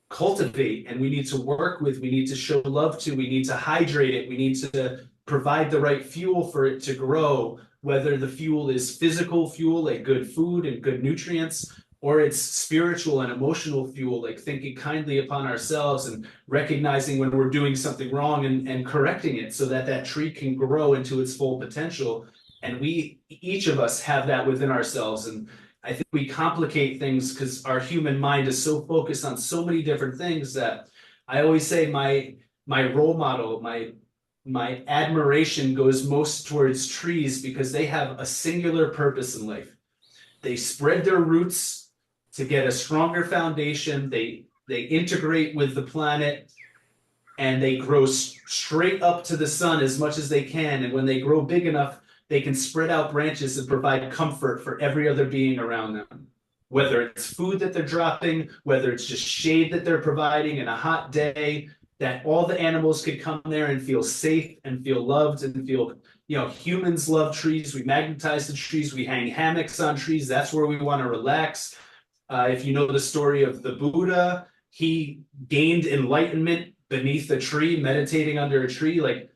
cultivate, and we need to work with, we need to show love to, we need to hydrate it, we need to provide the right fuel for it to grow, whether the fuel is physical fuel, like good food and good nutrients, or it's spiritual and emotional fuel, like thinking kindly upon ourselves and recognizing when we're doing something wrong, and correcting it so that that tree can grow into its full potential. And we, each of us, have that within ourselves. And I think we complicate things because our human mind is so focused on so many different things that I always say my role model, my admiration goes most towards trees, because they have a singular purpose in life. They spread their roots to get a stronger foundation. They integrate with the planet, and they grow straight up to the sun as much as they can. And when they grow big enough, they can spread out branches and provide comfort for every other being around them. Whether it's food that they're dropping, whether it's just shade that they're providing in a hot day, that all the animals could come there and feel safe and feel loved and feel, humans love trees. We magnetize the trees. We hang hammocks on trees. That's where we want to relax. If you know the story of the Buddha, he gained enlightenment beneath a tree, meditating under a tree. Like,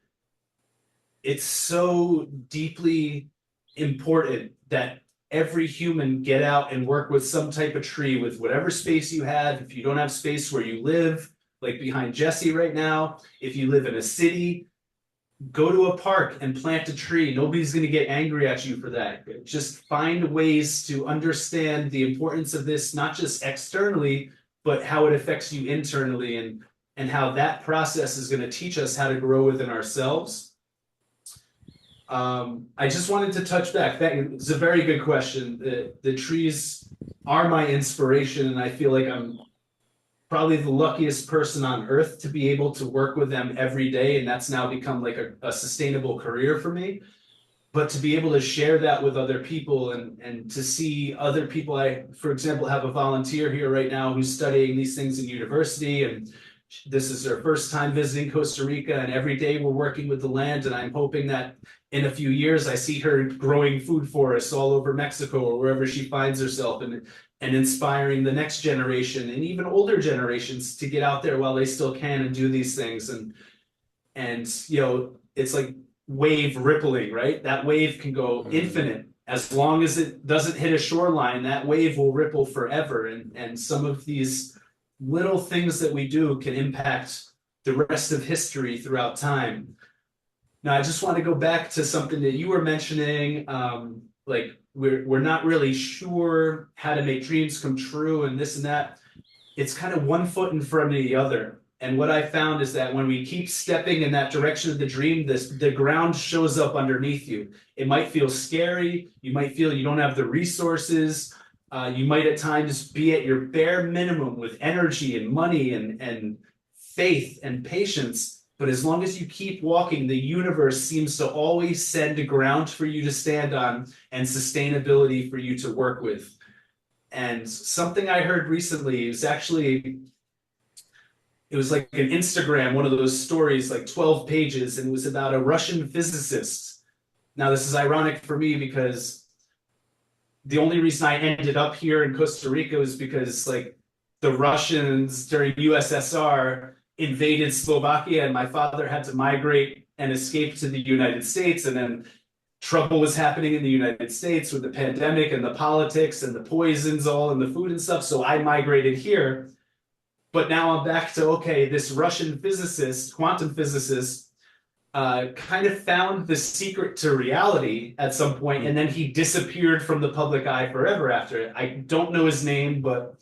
it's so deeply important that every human get out and work with some type of tree, with whatever space you have. If you don't have space where you live, like behind Jesse right now, if you live in a city, go to a park and plant a tree. Nobody's going to get angry at you for that. Just find ways to understand the importance of this, not just externally, but how it affects you internally, and how that process is going to teach us how to grow within ourselves. I just wanted to touch back. It's a very good question. The trees are my inspiration, and I feel like I'm probably the luckiest person on earth to be able to work with them every day, and that's now become like a sustainable career for me. But to be able to share that with other people, and to see other people, I, for example, have a volunteer here right now who's studying these things in university, and this is her first time visiting Costa Rica, and every day we're working with the land, and I'm hoping that in a few years I see her growing food forests all over Mexico or wherever she finds herself, and inspiring the next generation and even older generations to get out there while they still can and do these things. And it's like wave rippling, right? That wave can go infinite. As long as it doesn't hit a shoreline, that wave will ripple forever. And some of these little things that we do can impact the rest of history throughout time. Now, I just want to go back to something that you were mentioning, like we're not really sure how to make dreams come true and this and that. It's kind of one foot in front of the other. And what I found is that when we keep stepping in that direction of the dream, the ground shows up underneath you. It might feel scary. You might feel you don't have the resources. You might at times be at your bare minimum with energy and money and faith and patience. But as long as you keep walking, the universe seems to always send a ground for you to stand on and sustainability for you to work with. And something I heard recently is actually, it was like an Instagram, one of those stories, like 12 pages, and it was about a Russian physicist. Now, this is ironic for me because the only reason I ended up here in Costa Rica was because, like, the Russians during USSR invaded Slovakia, and my father had to migrate and escape to the United States. And then trouble was happening in the United States with the pandemic and the politics and the poisons all in the food and stuff. So I migrated here. But now I'm back to, okay, this Russian physicist, quantum physicist, kind of found the secret to reality at some point, and then he disappeared from the public eye forever after it. I don't know his name, but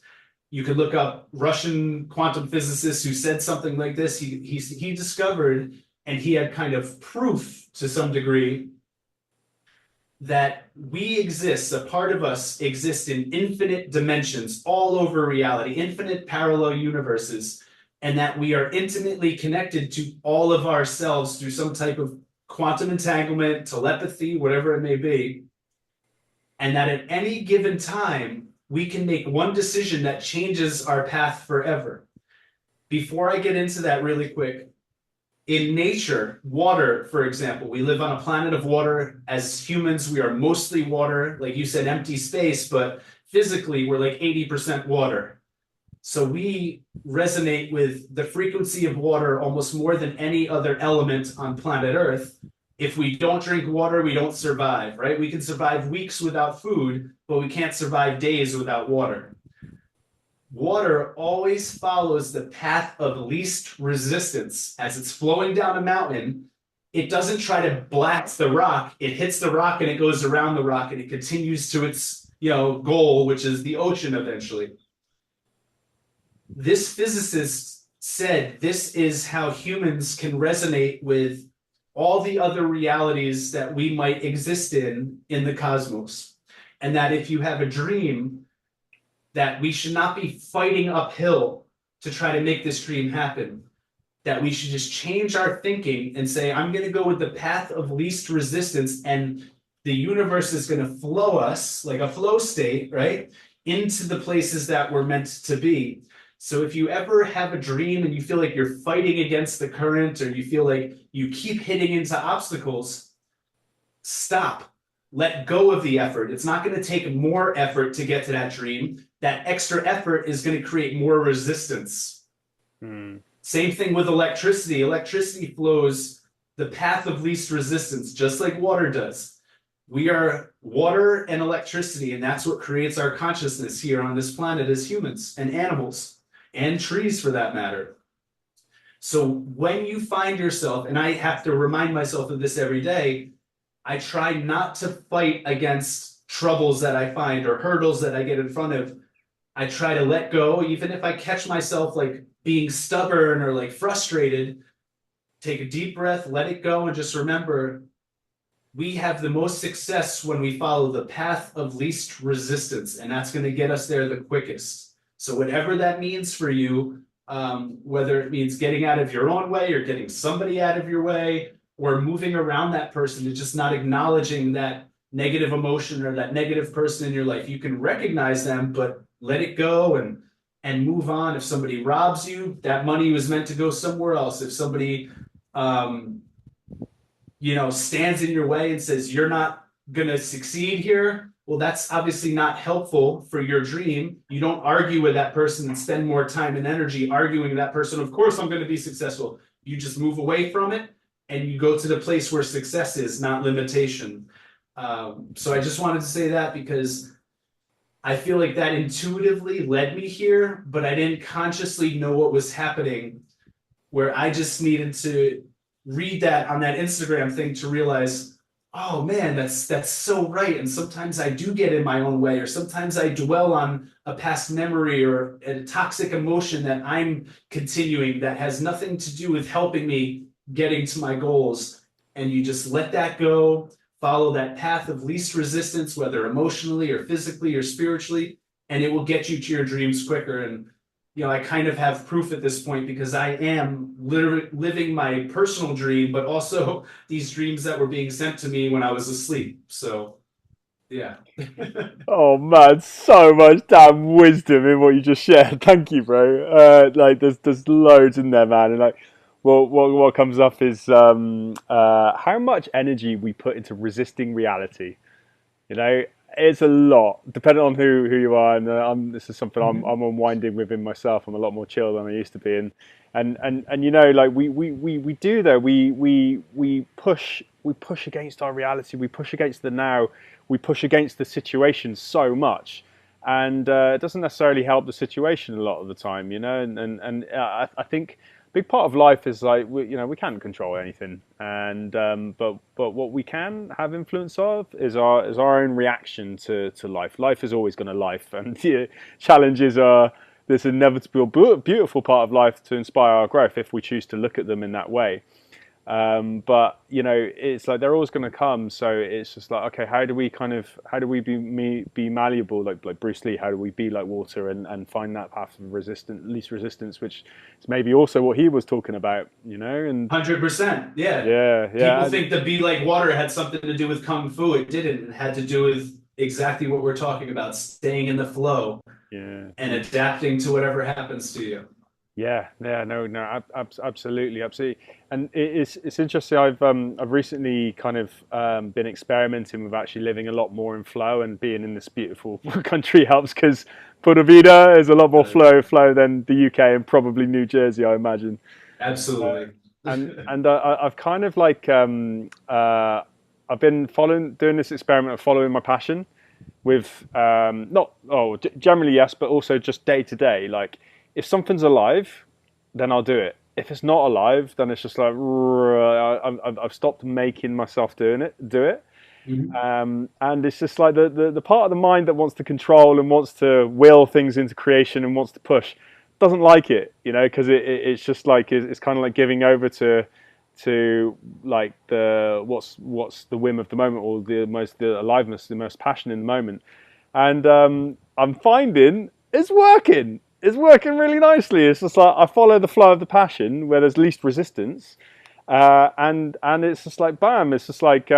you could look up Russian quantum physicist who said something like this. He discovered, and he had kind of proof to some degree, that we exist, a part of us exists in infinite dimensions all over reality, infinite parallel universes, and that we are intimately connected to all of ourselves through some type of quantum entanglement, telepathy, whatever it may be, and that at any given time, we can make one decision that changes our path forever. Before I get into that really quick, in nature, water, for example, we live on a planet of water. As humans, we are mostly water, like you said, empty space, but physically, we're like 80% water. So we resonate with the frequency of water almost more than any other element on planet Earth. If we don't drink water, we don't survive, right? We can survive weeks without food, but we can't survive days without water. Water always follows the path of least resistance. As it's flowing down a mountain, it doesn't try to blast the rock. It hits the rock and it goes around the rock and it continues to its goal, which is the ocean eventually. This physicist said this is how humans can resonate with all the other realities that we might exist in the cosmos. And that if you have a dream, that we should not be fighting uphill to try to make this dream happen. That we should just change our thinking and say, I'm going to go with the path of least resistance, and the universe is going to flow us like a flow state, right, into the places that we're meant to be. So if you ever have a dream and you feel like you're fighting against the current, or you feel like you keep hitting into obstacles, stop. Let go of the effort. It's not going to take more effort to get to that dream. That extra effort is going to create more resistance. Same thing with electricity. Electricity flows the path of least resistance, just like water does. We are water and electricity, and that's what creates our consciousness here on this planet as humans and animals and trees for that matter. So when you find yourself, and I have to remind myself of this every day, I try not to fight against troubles that I find or hurdles that I get in front of. I try to let go, even if I catch myself like being stubborn or like frustrated. Take a deep breath, let it go, and just remember, we have the most success when we follow the path of least resistance, and that's going to get us there the quickest. So whatever that means for you, whether it means getting out of your own way or getting somebody out of your way, or moving around that person and just not acknowledging that negative emotion or that negative person in your life. You can recognize them, but let it go and move on. If somebody robs you, that money was meant to go somewhere else. If somebody stands in your way and says you're not gonna succeed here, well, that's obviously not helpful for your dream. You don't argue with that person and spend more time and energy arguing with that person. Of course I'm going to be successful. You just move away from it and you go to the place where success is, not limitation. So I just wanted to say that because I feel like that intuitively led me here, but I didn't consciously know what was happening, where I just needed to read that on that Instagram thing to realize, oh man, that's so right. And sometimes I do get in my own way, or sometimes I dwell on a past memory or a toxic emotion that I'm continuing that has nothing to do with helping me getting to my goals. And you just let that go, follow that path of least resistance, whether emotionally or physically or spiritually, and it will get you to your dreams quicker. And I kind of have proof at this point because I am literally living my personal dream, but also these dreams that were being sent to me when I was asleep. So, yeah. Oh man, so much damn wisdom in what you just shared. Thank you, bro. There's loads in there, man. And what comes up is how much energy we put into resisting reality. It's a lot, depending on who you are. And this is something I'm unwinding within myself. I'm a lot more chill than I used to be, and we do that. We push against our reality. We push against the now. We push against the situation so much, and it doesn't necessarily help the situation a lot of the time. I think big part of life is like we can't control anything, and but what we can have influence of is our own reaction to life. Life is always going to life, and challenges are this inevitable beautiful part of life to inspire our growth if we choose to look at them in that way. But it's like they're always going to come. So it's just like, okay, how do we be malleable, like Bruce Lee? How do we be like water and find that path of least resistance, which is maybe also what he was talking about, and 100%. Yeah. yeah, People yeah, think the be like water had something to do with kung fu. It didn't. It had to do with exactly what we're talking about, staying in the flow yeah. and adapting to whatever happens to you. Yeah, yeah, no, no, absolutely, absolutely, and it's interesting. I've recently kind of been experimenting with actually living a lot more in flow, and being in this beautiful country helps because Puerto Vida is a lot more Uh, flow than the UK and probably New Jersey, I imagine. Absolutely. And I've kind of like I've been doing this experiment of following my passion with not generally yes, but also just day to day. Like if something's alive, then I'll do it. If it's not alive, then it's just like I've stopped making myself do it. Mhm. And it's just like the part of the mind that wants to control and wants to will things into creation and wants to push doesn't like it, because it's just like it's kind of like giving over to like what's the whim of the moment, or the aliveness, the most passion in the moment. And I'm finding it's working really nicely. It's just like I follow the flow of the passion where there's least resistance, and it's just like bam. It's just like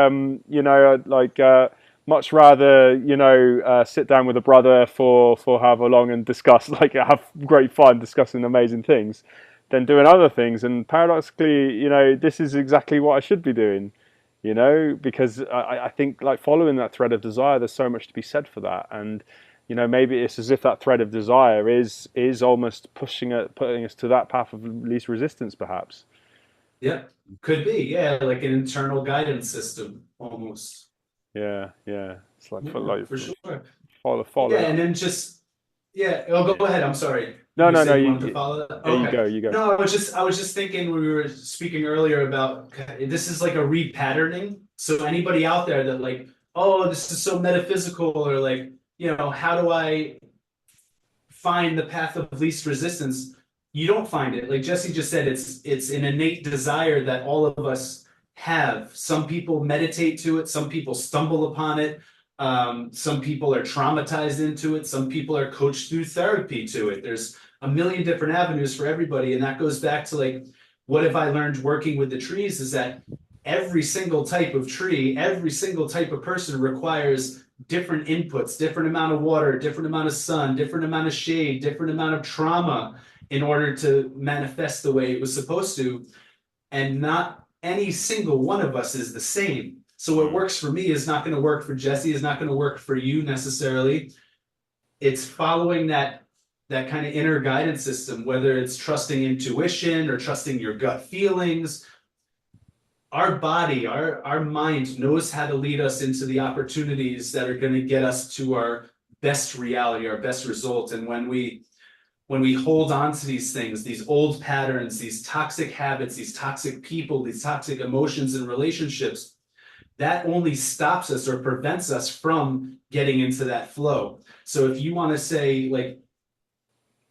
much rather sit down with a brother for however long and discuss, like have great fun discussing amazing things, than doing other things. And paradoxically, this is exactly what I should be doing. Because I think like following that thread of desire, there's so much to be said for that. And maybe it's as if that thread of desire is almost putting us to that path of least resistance, perhaps. Yeah, could be. Yeah, like an internal guidance system almost. Yeah, yeah. It's like Yeah, for sure. Yeah, follow and that. then just yeah. Oh, Yeah. go ahead. I'm sorry. No, You no, no. said you wanted to follow that. Yeah, you Okay. go, you go. No, I was just thinking when we were speaking earlier about this is like a repatterning. So anybody out there that like, oh, this is so metaphysical, or like, how do I find the path of least resistance? You don't find it. Like Jesse just said, it's an innate desire that all of us have. Some people meditate to it, some people stumble upon it, some people are traumatized into it, some people are coached through therapy to it. There's a million different avenues for everybody, and that goes back to like, what have I learned working with the trees is that every single type of tree, every single type of person requires different inputs, different amount of water, different amount of sun, different amount of shade, different amount of trauma in order to manifest the way it was supposed to. And not any single one of us is the same. So what Mm, works for me is not going to work for Jesse, is not going to work for you necessarily. It's following that kind of inner guidance system, whether it's trusting intuition or trusting your gut feelings. Our body, our mind knows how to lead us into the opportunities that are going to get us to our best reality, our best result. And when we hold on to these things, these old patterns, these toxic habits, these toxic people, these toxic emotions and relationships, that only stops us or prevents us from getting into that flow. So if you want to say, like,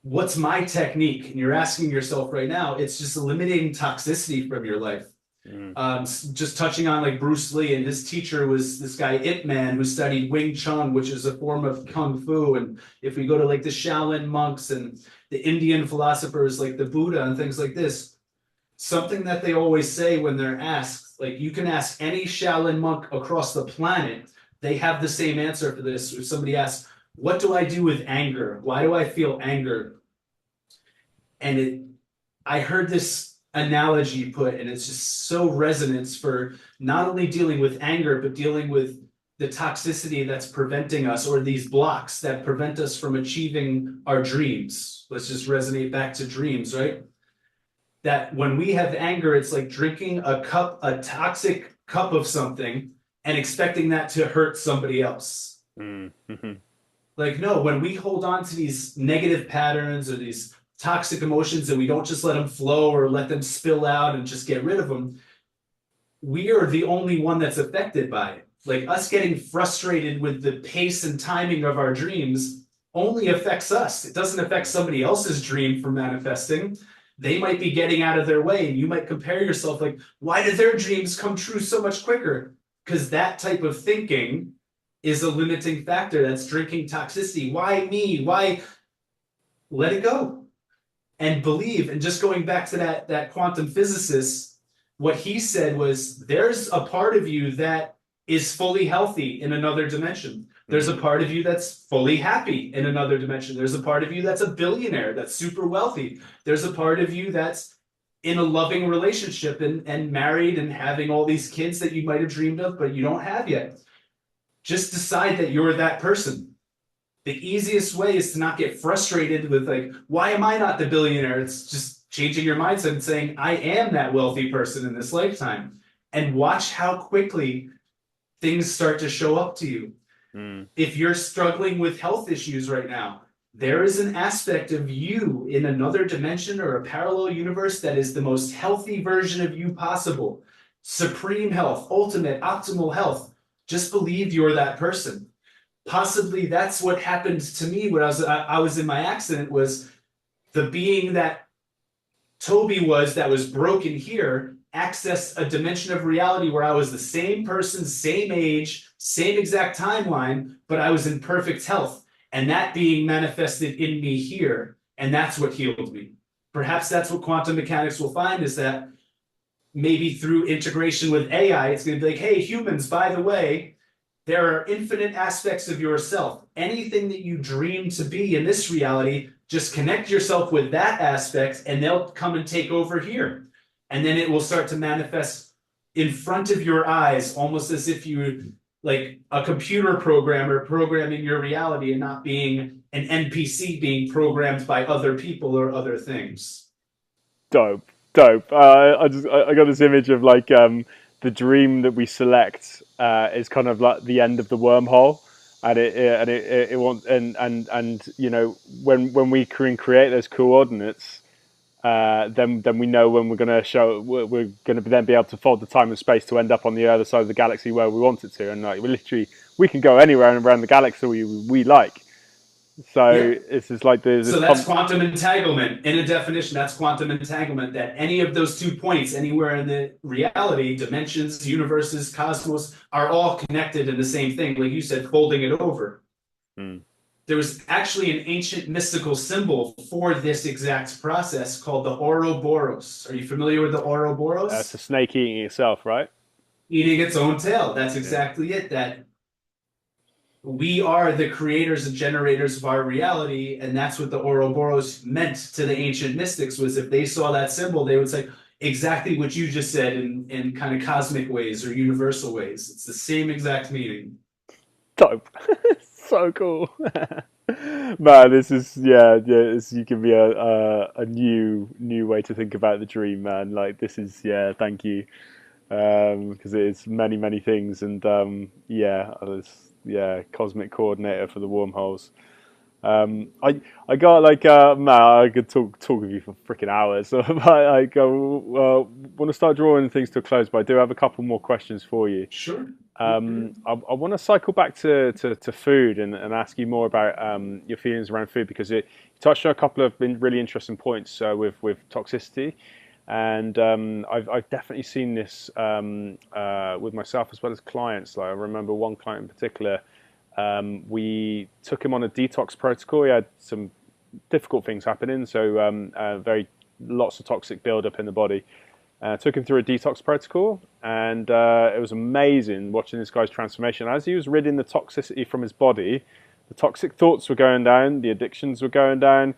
what's my technique? And you're asking yourself right now, it's just eliminating toxicity from your life. mm, Just touching on like Bruce Lee, and his teacher was this guy Ip Man, who studied Wing Chun, which is a form of Kung Fu. And if we go to like the Shaolin monks and the Indian philosophers like the Buddha and things like this, something that they always say when they're asked, like you can ask any Shaolin monk across the planet, they have the same answer for this. If somebody asks, what do I do with anger? Why do I feel anger? And I heard this analogy put, and it's just so resonance for not only dealing with anger, but dealing with the toxicity that's preventing us, or these blocks that prevent us from achieving our dreams. Let's just resonate back to dreams, right? That when we have anger, it's like drinking a toxic cup of something and expecting that to hurt somebody else. mm, mhm, Like, no, when we hold on to these negative patterns or these toxic emotions and we don't just let them flow or let them spill out and just get rid of them, we are the only one that's affected by it. Like, us getting frustrated with the pace and timing of our dreams only affects us. It doesn't affect somebody else's dream from manifesting. they might be getting out of their way, and you might compare yourself like, why do their dreams come true so much quicker? Because that type of thinking is a limiting factor. That's drinking toxicity. Why me? Why? Let it go and believe. And just going back to that quantum physicist, what he said was there's a part of you that is fully healthy in another dimension. There's a part of you that's fully happy in another dimension. There's a part of you that's a billionaire, that's super wealthy. There's a part of you that's in a loving relationship and married and having all these kids that you might have dreamed of, but you don't have yet. Just decide that you're that person. The easiest way is to not get frustrated with like, why am I not the billionaire? It's just changing your mindset and saying, I am that wealthy person in this lifetime. And watch how quickly things start to show up to you. If you're struggling with health issues right now, there is an aspect of you in another dimension or a parallel universe that is the most healthy version of you possible. Supreme health, ultimate, optimal health. Just believe you're that person. Possibly that's what happened to me when I was in my accident, was the being that Toby was that was broken here accessed a dimension of reality where I was the same person, same age, same exact timeline, but I was in perfect health. And that being manifested in me here. And that's what healed me. Perhaps that's what quantum mechanics will find, is that maybe through integration with AI, it's going to be like, hey, humans, by the way, there are infinite aspects of yourself. Anything that you dream to be in this reality, just connect yourself with that aspect and they'll come and take over here. And then it will start to manifest in front of your eyes, almost as if you were like a computer programmer programming your reality and not being an NPC being programmed by other people or other things. Dope, dope. I got this image of like the dream that we select is kind of like the end of the wormhole, and it wants and you know when we can create those coordinates, then we know when we're going to then be able to fold the time and space to end up on the other side of the galaxy where we want it to, and like we can go anywhere around the galaxy we like. So Yeah. it's just like there's So that's quantum entanglement. In a definition, that's quantum entanglement, that any of those 2 points anywhere in the reality, dimensions, universes, cosmos, are all connected in the same thing. Like you said, folding it over. There was actually an ancient mystical symbol for this exact process called the Ouroboros. Are you familiar with the it's a Ouroboros? snake eating itself, right? Eating its own tail. That's Yeah. exactly it. That we are the creators and generators of our reality, and that's what the Ouroboros meant to the ancient mystics. Was if they saw that symbol, they would say exactly what you just said in kind of cosmic ways or universal ways. It's the same exact meaning. Dope. So cool. Man, this is you give me a new way to think about the dream, man. Like this is thank you. Because it is many things, and cosmic coordinator for the wormholes. I got like man, I could talk with you for freaking hours. So I want to start drawing things to a close, but I do have a couple more questions for you. Sure. I want to cycle back to food and ask you more about your feelings around food, because it touched on a couple of really interesting points with toxicity. And I've definitely seen this with myself as well as clients. Like I remember one client in particular, we took him on a detox protocol. He had some difficult things happening, so very lots of toxic buildup in the body. Took him through a detox protocol, and it was amazing watching this guy's transformation. As he was ridding the toxicity from his body, the toxic thoughts were going down, the addictions were going down,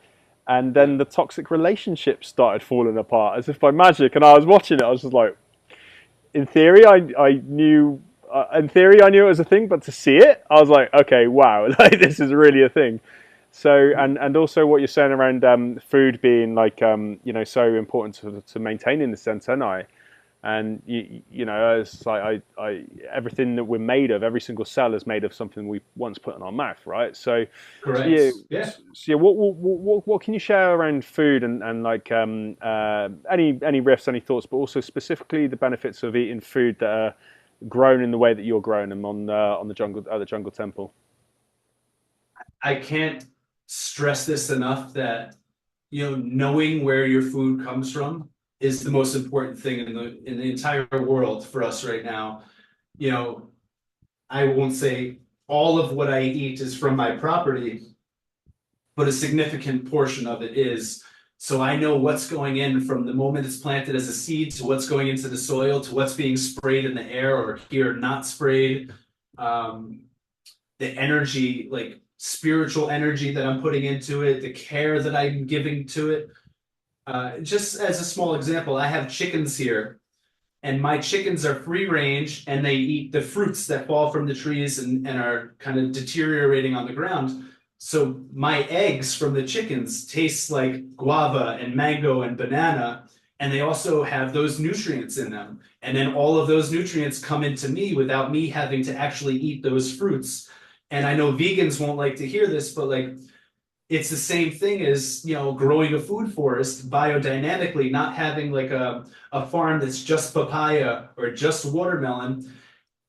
and then the toxic relationships started falling apart as if by magic. And I was watching it, I was just like, in theory, I knew. In theory, I knew it was a thing, but to see it, I was like, okay, wow, like this is really a thing. So, and also what you're saying around food being like, so important to maintaining the antennae. And you know, it's like everything that we're made of, every single cell is made of something we once put in our mouth, right? So Correct. yeah, Yeah. so yeah. What can you share around food and like any riffs, any thoughts, but also specifically the benefits of eating food that are grown in the way that you're growing them on the jungle at the Jungle Temple. I can't stress this enough that knowing where your food comes from is the most important thing in the entire world for us right now. You know, I won't say all of what I eat is from my property, but a significant portion of it is. So I know what's going in from the moment it's planted as a seed to what's going into the soil to what's being sprayed in the air or here not sprayed. Um, the energy, like spiritual energy that I'm putting into it, the care that I'm giving to it. Just as a small example, I have chickens here, and my chickens are free range and they eat the fruits that fall from the trees and are kind of deteriorating on the ground. So my eggs from the chickens taste like guava and mango and banana, and they also have those nutrients in them. And then all of those nutrients come into me without me having to actually eat those fruits. And I know vegans won't like to hear this, but like it's the same thing as growing a food forest biodynamically, not having like a farm that's just papaya or just watermelon.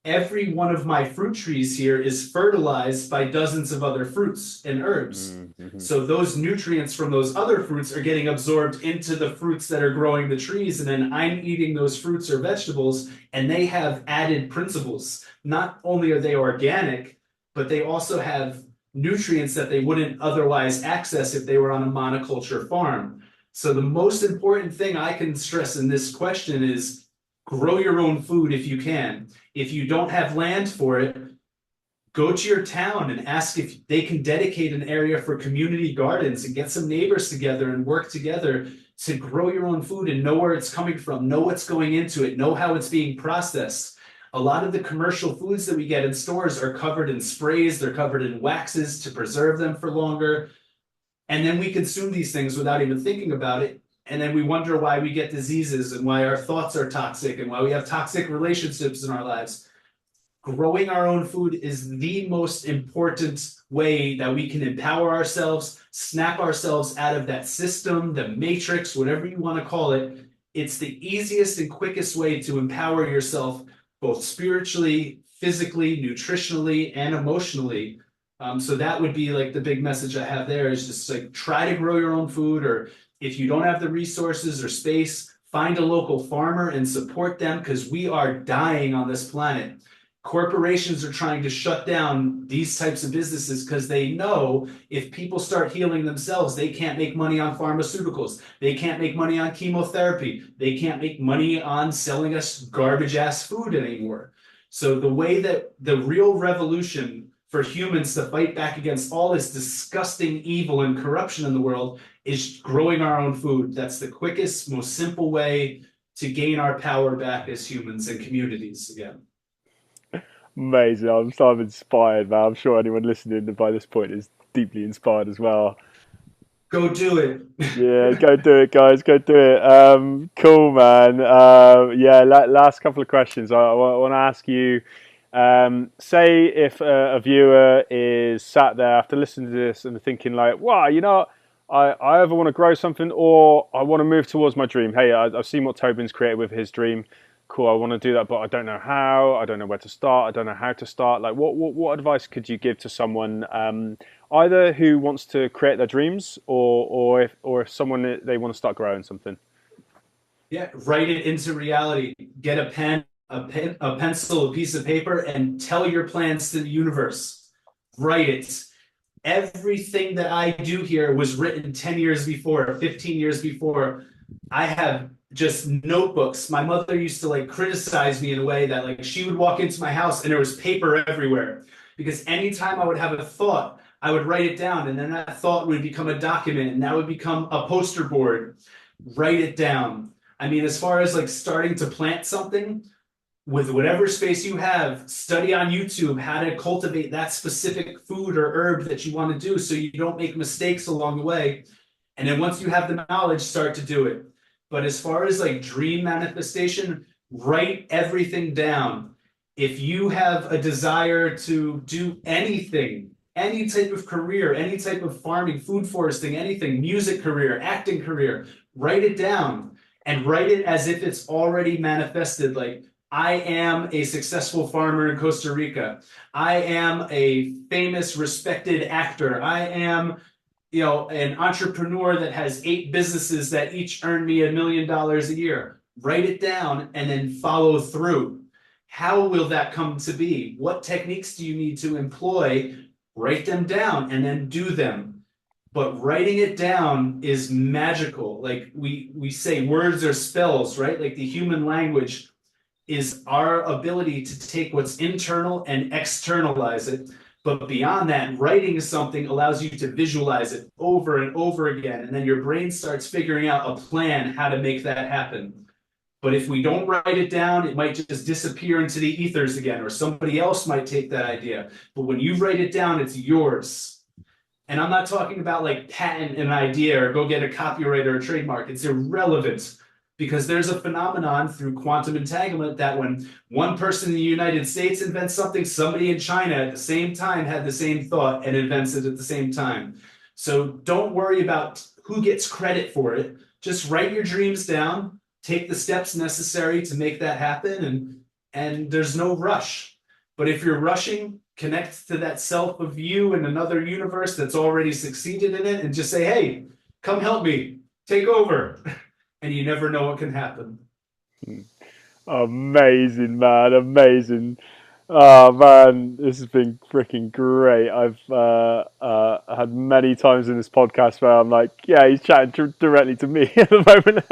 Every one of my fruit trees here is fertilized by dozens of other fruits and herbs. Mm-hmm. So those nutrients from those other fruits are getting absorbed into the fruits that are growing the trees, and then I'm eating those fruits or vegetables, and they have added principles. Not only are they organic, but they also have nutrients that they wouldn't otherwise access if they were on a monoculture farm. So the most important thing I can stress in this question is grow your own food if you can. If you don't have land for it, go to your town and ask if they can dedicate an area for community gardens and get some neighbors together and work together to grow your own food and know where it's coming from, know what's going into it, know how it's being processed. A lot of the commercial foods that we get in stores are covered in sprays, they're covered in waxes to preserve them for longer. And then we consume these things without even thinking about it. And then we wonder why we get diseases and why our thoughts are toxic and why we have toxic relationships in our lives. Growing our own food is the most important way that we can empower ourselves, snap ourselves out of that system, the matrix, whatever you want to call it. It's the easiest and quickest way to empower yourself, both spiritually, physically, nutritionally, and emotionally. So that would be like the big message I have there is just like try to grow your own food, or if you don't have the resources or space, find a local farmer and support them because we are dying on this planet. Corporations are trying to shut down these types of businesses because they know if people start healing themselves, they can't make money on pharmaceuticals. They can't make money on chemotherapy. They can't make money on selling us garbage ass food anymore. So the way that the real revolution for humans to fight back against all this disgusting evil and corruption in the world is growing our own food. That's the quickest, most simple way to gain our power back as humans and communities again. Amazing. I'm inspired, man. I'm sure anyone listening by this point is deeply inspired as well. Go do it. Yeah, go do it, guys. Go do it. Cool, man. Yeah, last couple of questions. I want to ask you. Say if a viewer is sat there after listening to this and thinking like, "Wow, I either want to grow something or I want to move towards my dream. Hey, I've seen what Tobin's created with his dream. Cool, I want to do that, but I don't know how. I don't know where to start. I don't know how to start. Like, what advice could you give to someone, either who wants to create their dreams, or if someone they want to start growing something? Yeah, write it into reality. Get a pencil, a piece of paper, and tell your plans to the universe. Write it. Everything that I do here was written 10 years before, 15 years before. I have just notebooks. My mother used to like criticize me in a way that like she would walk into my house and there was paper everywhere. Because anytime I would have a thought, I would write it down, and then that thought would become a document, and that would become a poster board. Write it down. I mean, as far as like starting to plant something, with whatever space you have, study on YouTube how to cultivate that specific food or herb that you want to do so you don't make mistakes along the way. And then once you have the knowledge, start to do it. But as far as like dream manifestation, write everything down. If you have a desire to do anything, any type of career, any type of farming, food foresting, anything, music career, acting career, write it down and write it as if it's already manifested. Like, I am a successful farmer in Costa Rica. I am a famous, respected actor. I am an entrepreneur that has 8 businesses that each earn me $1 million a year. Write it down and then follow through. How will that come to be? What techniques do you need to employ? Write them down and then do them. But writing it down is magical. Like we say words are spells, right? Like the human language is our ability to take what's internal and externalize it. But beyond that, writing something allows you to visualize it over and over again. And then your brain starts figuring out a plan how to make that happen. But if we don't write it down, it might just disappear into the ethers again, or somebody else might take that idea. But when you write it down, it's yours. And I'm not talking about like patent an idea or go get a copyright or a trademark. It's irrelevant because there's a phenomenon through quantum entanglement that when one person in the United States invents something, somebody in China at the same time had the same thought and invents it at the same time. So don't worry about who gets credit for it. Just write your dreams down, take the steps necessary to make that happen, and there's no rush. But if you're rushing, connect to that self of you in another universe that's already succeeded in it and just say, hey, come help me, take over. And you never know what can happen. Amazing, man, amazing. Oh man, this has been freaking great. I've had many times in this podcast where I'm like, yeah, he's chatting directly to me at the moment.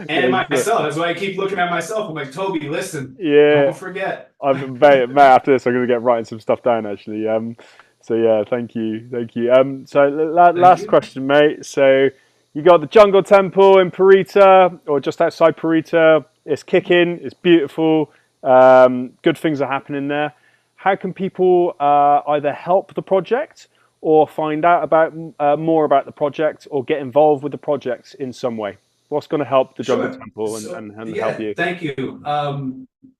And myself, that's why I keep looking at myself. I'm like, Toby, listen, Yeah, don't forget. mate, after this, I'm going to get writing some stuff down actually. So yeah, thank you. So Thank last you. question, mate. So you got the Jungle Temple in Parita, or just outside Parita. It's kicking. It's beautiful. Good things are happening there. How can people either help the project or find out about more about the project or get involved with the project in some way? What's going to help the Jungle Sure. Temple So and help yeah, you? thank you.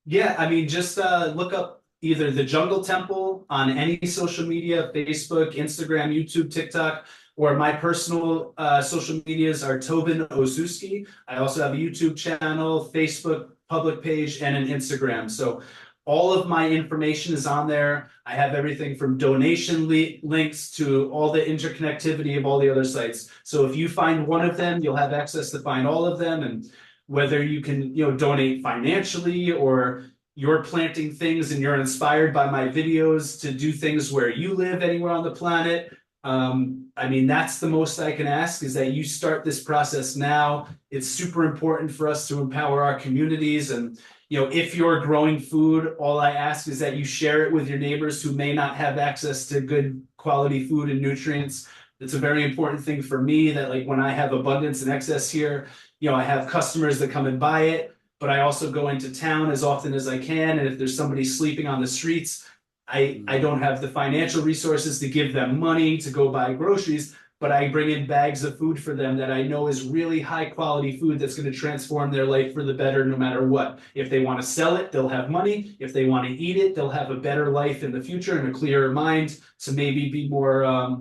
Yeah, I mean, just look up either the Jungle Temple on any social media, Facebook, Instagram, YouTube, TikTok, or my personal social medias are Tobin Osuski. I also have a YouTube channel, Facebook public page, and an Instagram. So all of my information is on there. I have everything from donation links to all the interconnectivity of all the other sites. So if you find one of them, you'll have access to find all of them. And whether you can, donate financially or you're planting things and you're inspired by my videos to do things where you live anywhere on the planet. I mean, that's the most I can ask is that you start this process now. It's super important for us to empower our communities. And, if you're growing food, all I ask is that you share it with your neighbors who may not have access to good quality food and nutrients. It's a very important thing for me that like when I have abundance and excess here, I have customers that come and buy it, but I also go into town as often as I can. And if there's somebody sleeping on the streets, I don't have the financial resources to give them money to go buy groceries, but I bring in bags of food for them that I know is really high quality food that's going to transform their life for the better no matter what. If they want to sell it, they'll have money. If they want to eat it, they'll have a better life in the future and a clearer mind to maybe be more,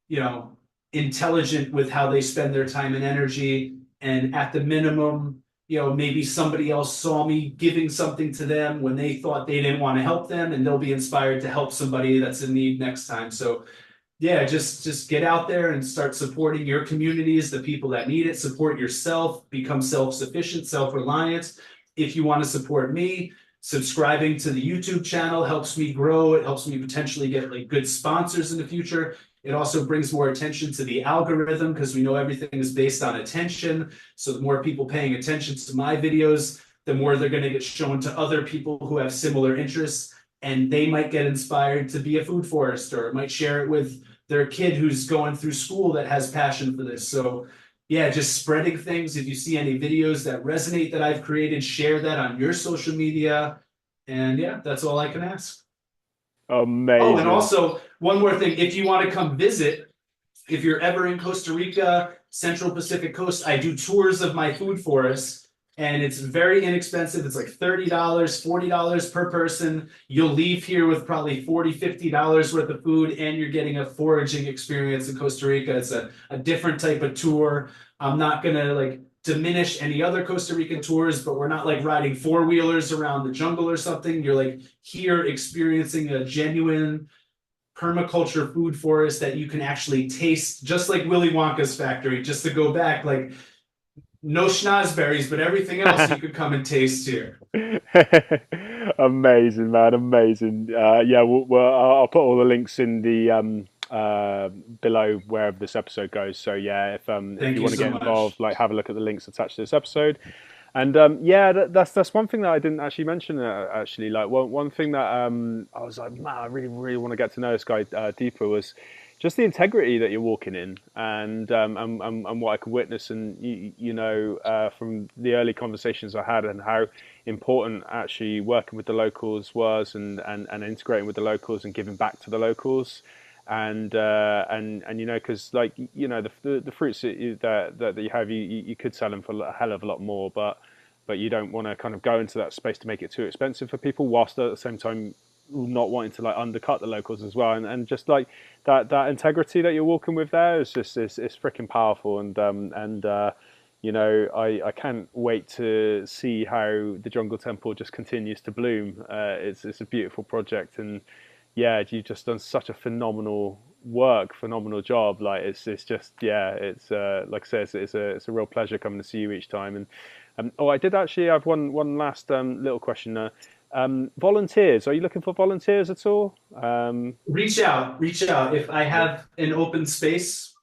you know, intelligent with how they spend their time and energy. And at the minimum, maybe somebody else saw me giving something to them when they thought they didn't want to help them, and they'll be inspired to help somebody that's in need next time. So yeah, just get out there and start supporting your communities, the people that need it. Support yourself, become self-sufficient, self-reliant. If you want to support me, subscribing to the YouTube channel helps me grow. It helps me potentially get like good sponsors in the future. It also brings more attention to the algorithm because we know everything is based on attention. So the more people paying attention to my videos, the more they're going to get shown to other people who have similar interests, and they might get inspired to be a food forester or might share it with their kid who's going through school that has passion for this. So yeah, just spreading things. If you see any videos that resonate that I've created, share that on your social media. And yeah, that's all I can ask. Oh, and Amazing. also one more thing, if you want to come visit, if you're ever in Costa Rica, Central Pacific Coast, I do tours of my food forests and it's very inexpensive. It's like $30, $40 per person. You'll leave here with probably $40, $50 worth of food and you're getting a foraging experience in Costa Rica. It's a different type of tour. I'm not gonna like diminish any other Costa Rican tours, but we're not like riding four-wheelers around the jungle or something. You're like here experiencing a genuine permaculture food forest that you can actually taste, just like Willy Wonka's factory, just to go back, like no schnozberries, but everything else you could come and taste here. Amazing, man, amazing. Yeah, I'll put all the links in the below wherever this episode goes. So yeah, if Thank you you want to so get involved, much. like have a look at the links attached to this episode. And yeah, that's one thing that I didn't actually mention. Actually, like one thing that I was like, man, I really want to get to know this guy deeper was just the integrity that you're walking in, and what I could witness, and from the early conversations I had, and how important actually working with the locals was, and integrating with the locals and giving back to the locals. And because like the fruits that you have, you could sell them for a hell of a lot more, but you don't want to kind of go into that space to make it too expensive for people, whilst at the same time not wanting to like undercut the locals as well, and just like that integrity that you're walking with there is just it's freaking powerful. I can't wait to see how the Jungle Temple just continues to bloom. It's a beautiful project, and yeah, you've just done such a phenomenal job. Like it's just yeah, it's like I say, it's a real pleasure coming to see you each time. And I did actually have one last little question. Volunteers, are you looking for volunteers at all? Reach out. If I Yeah. have an open space,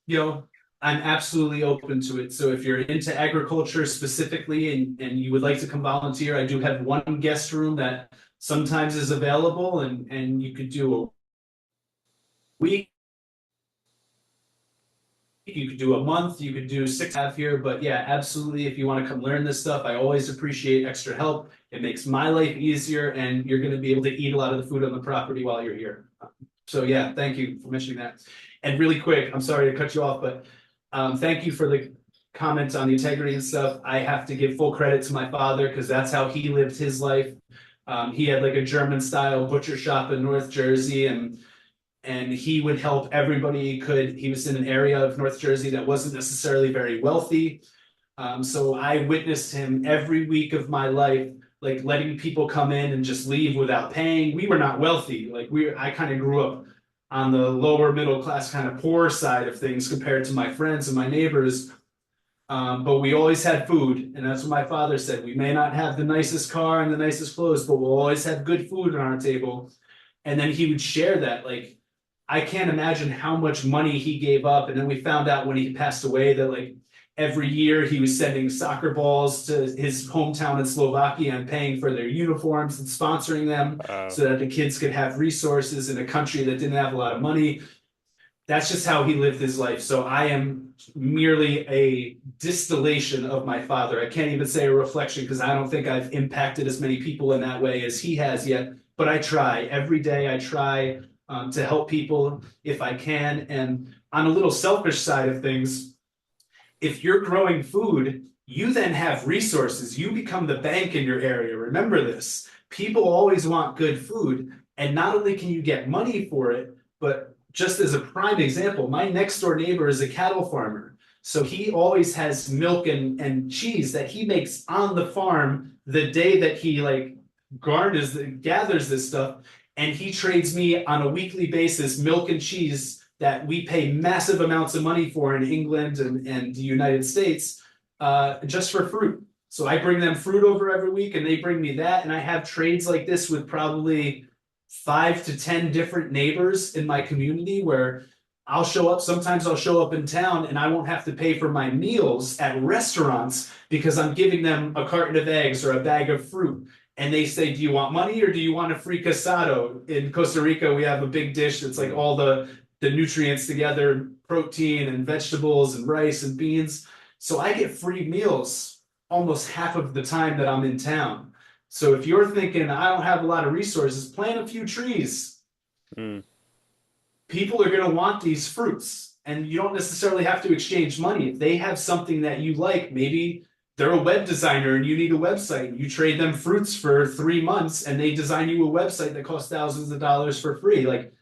I'm absolutely open to it. So if you're into agriculture specifically and you would like to come volunteer, I do have one guest room that sometimes is available, and you could do a week, you could do a month, you could do 6 half here. But yeah, absolutely. If you want to come learn this stuff, I always appreciate extra help. It makes my life easier, and you're going to be able to eat a lot of the food on the property while you're here. So yeah, thank you for mentioning that. And really quick, I'm sorry to cut you off, but thank you for the comments on the integrity and stuff. I have to give full credit to my father because that's how he lived his life. He had like a German style butcher shop in North Jersey, and he would help everybody he could. He was in an area of North Jersey that wasn't necessarily very wealthy. So I witnessed him every week of my life, like letting people come in and just leave without paying. We were not wealthy. I kind of grew up on the lower middle class, kind of poor side of things compared to my friends and my neighbors. But we always had food, and that's what my father said. We may not have the nicest car and the nicest clothes, but we'll always have good food on our table. And then he would share that. Like, I can't imagine how much money he gave up. And then we found out when he passed away that like every year he was sending soccer balls to his hometown in Slovakia and paying for their uniforms and sponsoring them Uh, so that the kids could have resources in a country that didn't have a lot of money. That's just how he lived his life. So I am merely a distillation of my father. I can't even say a reflection because I don't think I've impacted as many people in that way as he has yet. But I try every day. I try to help people if I can. And on a little selfish side of things, if you're growing food, you then have resources. You become the bank in your area. Remember this. People always want good food. And not only can you get money for it, but just as a prime example, my next door neighbor is a cattle farmer. So he always has milk and cheese that he makes on the farm the day that he like gathers this stuff. And he trades me on a weekly basis milk and cheese that we pay massive amounts of money for in England and the United States, just for fruit. So I bring them fruit over every week and they bring me that. And I have trades like this with probably 5 to 10 different neighbors in my community where I'll show up. Sometimes I'll show up in town and I won't have to pay for my meals at restaurants because I'm giving them a carton of eggs or a bag of fruit. And they say, do you want money or do you want a free casado? In Costa Rica, we have a big dish that's like all the nutrients together, protein and vegetables and rice and beans. So I get free meals almost half of the time that I'm in town. So if you're thinking, I don't have a lot of resources, plant a few trees. mm, People are going to want these fruits, and you don't necessarily have to exchange money. If they have something that you like, maybe they're a web designer and you need a website. You trade them fruits for 3 months and they design you a website that costs thousands of dollars for free. Like,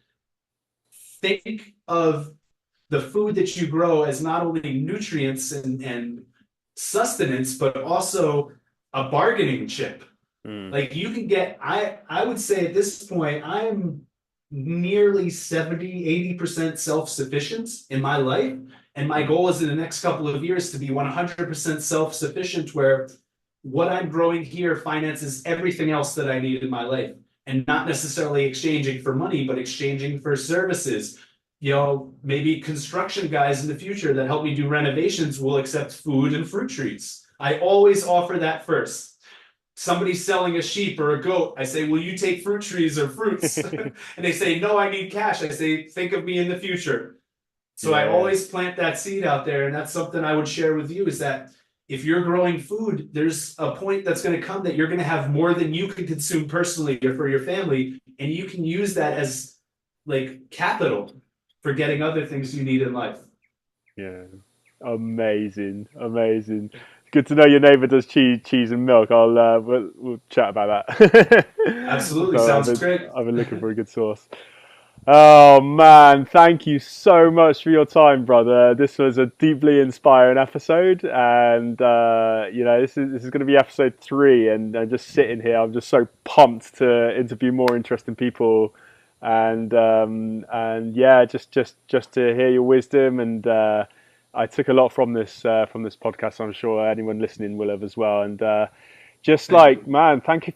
think of the food that you grow as not only nutrients and sustenance, but also a bargaining chip. mm, Like you can get, I would say at this point, I'm nearly 70, 80% self-sufficient in my life. And my goal is in the next couple of years to be 100% self-sufficient, where what I'm growing here finances everything else that I need in my life, and not necessarily exchanging for money, but exchanging for services. Maybe construction guys in the future that help me do renovations will accept food and fruit treats. I always offer that first. Somebody's selling a sheep or a goat, I say, will you take fruit trees or fruits? And they say, no, I need cash. I say, think of me in the future. So I Yeah, always plant that seed out there. And that's something I would share with you, is that if you're growing food, there's a point that's going to come that you're going to have more than you can consume personally or for your family. And you can use that as like capital for getting other things you need in life. yeah. Amazing, amazing. Good to know your neighbour does cheese and milk. We'll chat about that. Absolutely. So Sounds great. I've been looking for a good source. Oh man, thank you so much for your time, brother. This was a deeply inspiring episode, and this is going to be episode 3. And just sitting here, I'm just so pumped to interview more interesting people, and yeah, just to hear your wisdom. And I took a lot from this podcast. I'm sure anyone listening will have as well. And just Thank like, you. man, thank you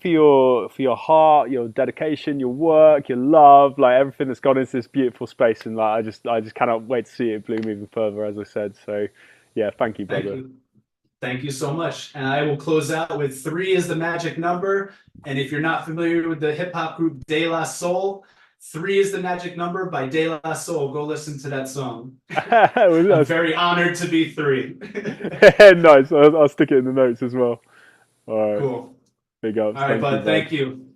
for your heart, your dedication, your work, your love, like everything that's gone into this beautiful space. And like I just cannot wait to see it bloom even further, as I said. So yeah, thank you, Thank brother. you. Thank you so much. And I will close out with 3 is the magic number. And if you're not familiar with the hip hop group De La Soul, 3 is the magic number by De La Soul. Go listen to that song. I'm very honored to be 3. Nice. I'll stick it in the notes as well. All right, Cool. big ups. All right, Thank you, bud. bud. Thank you.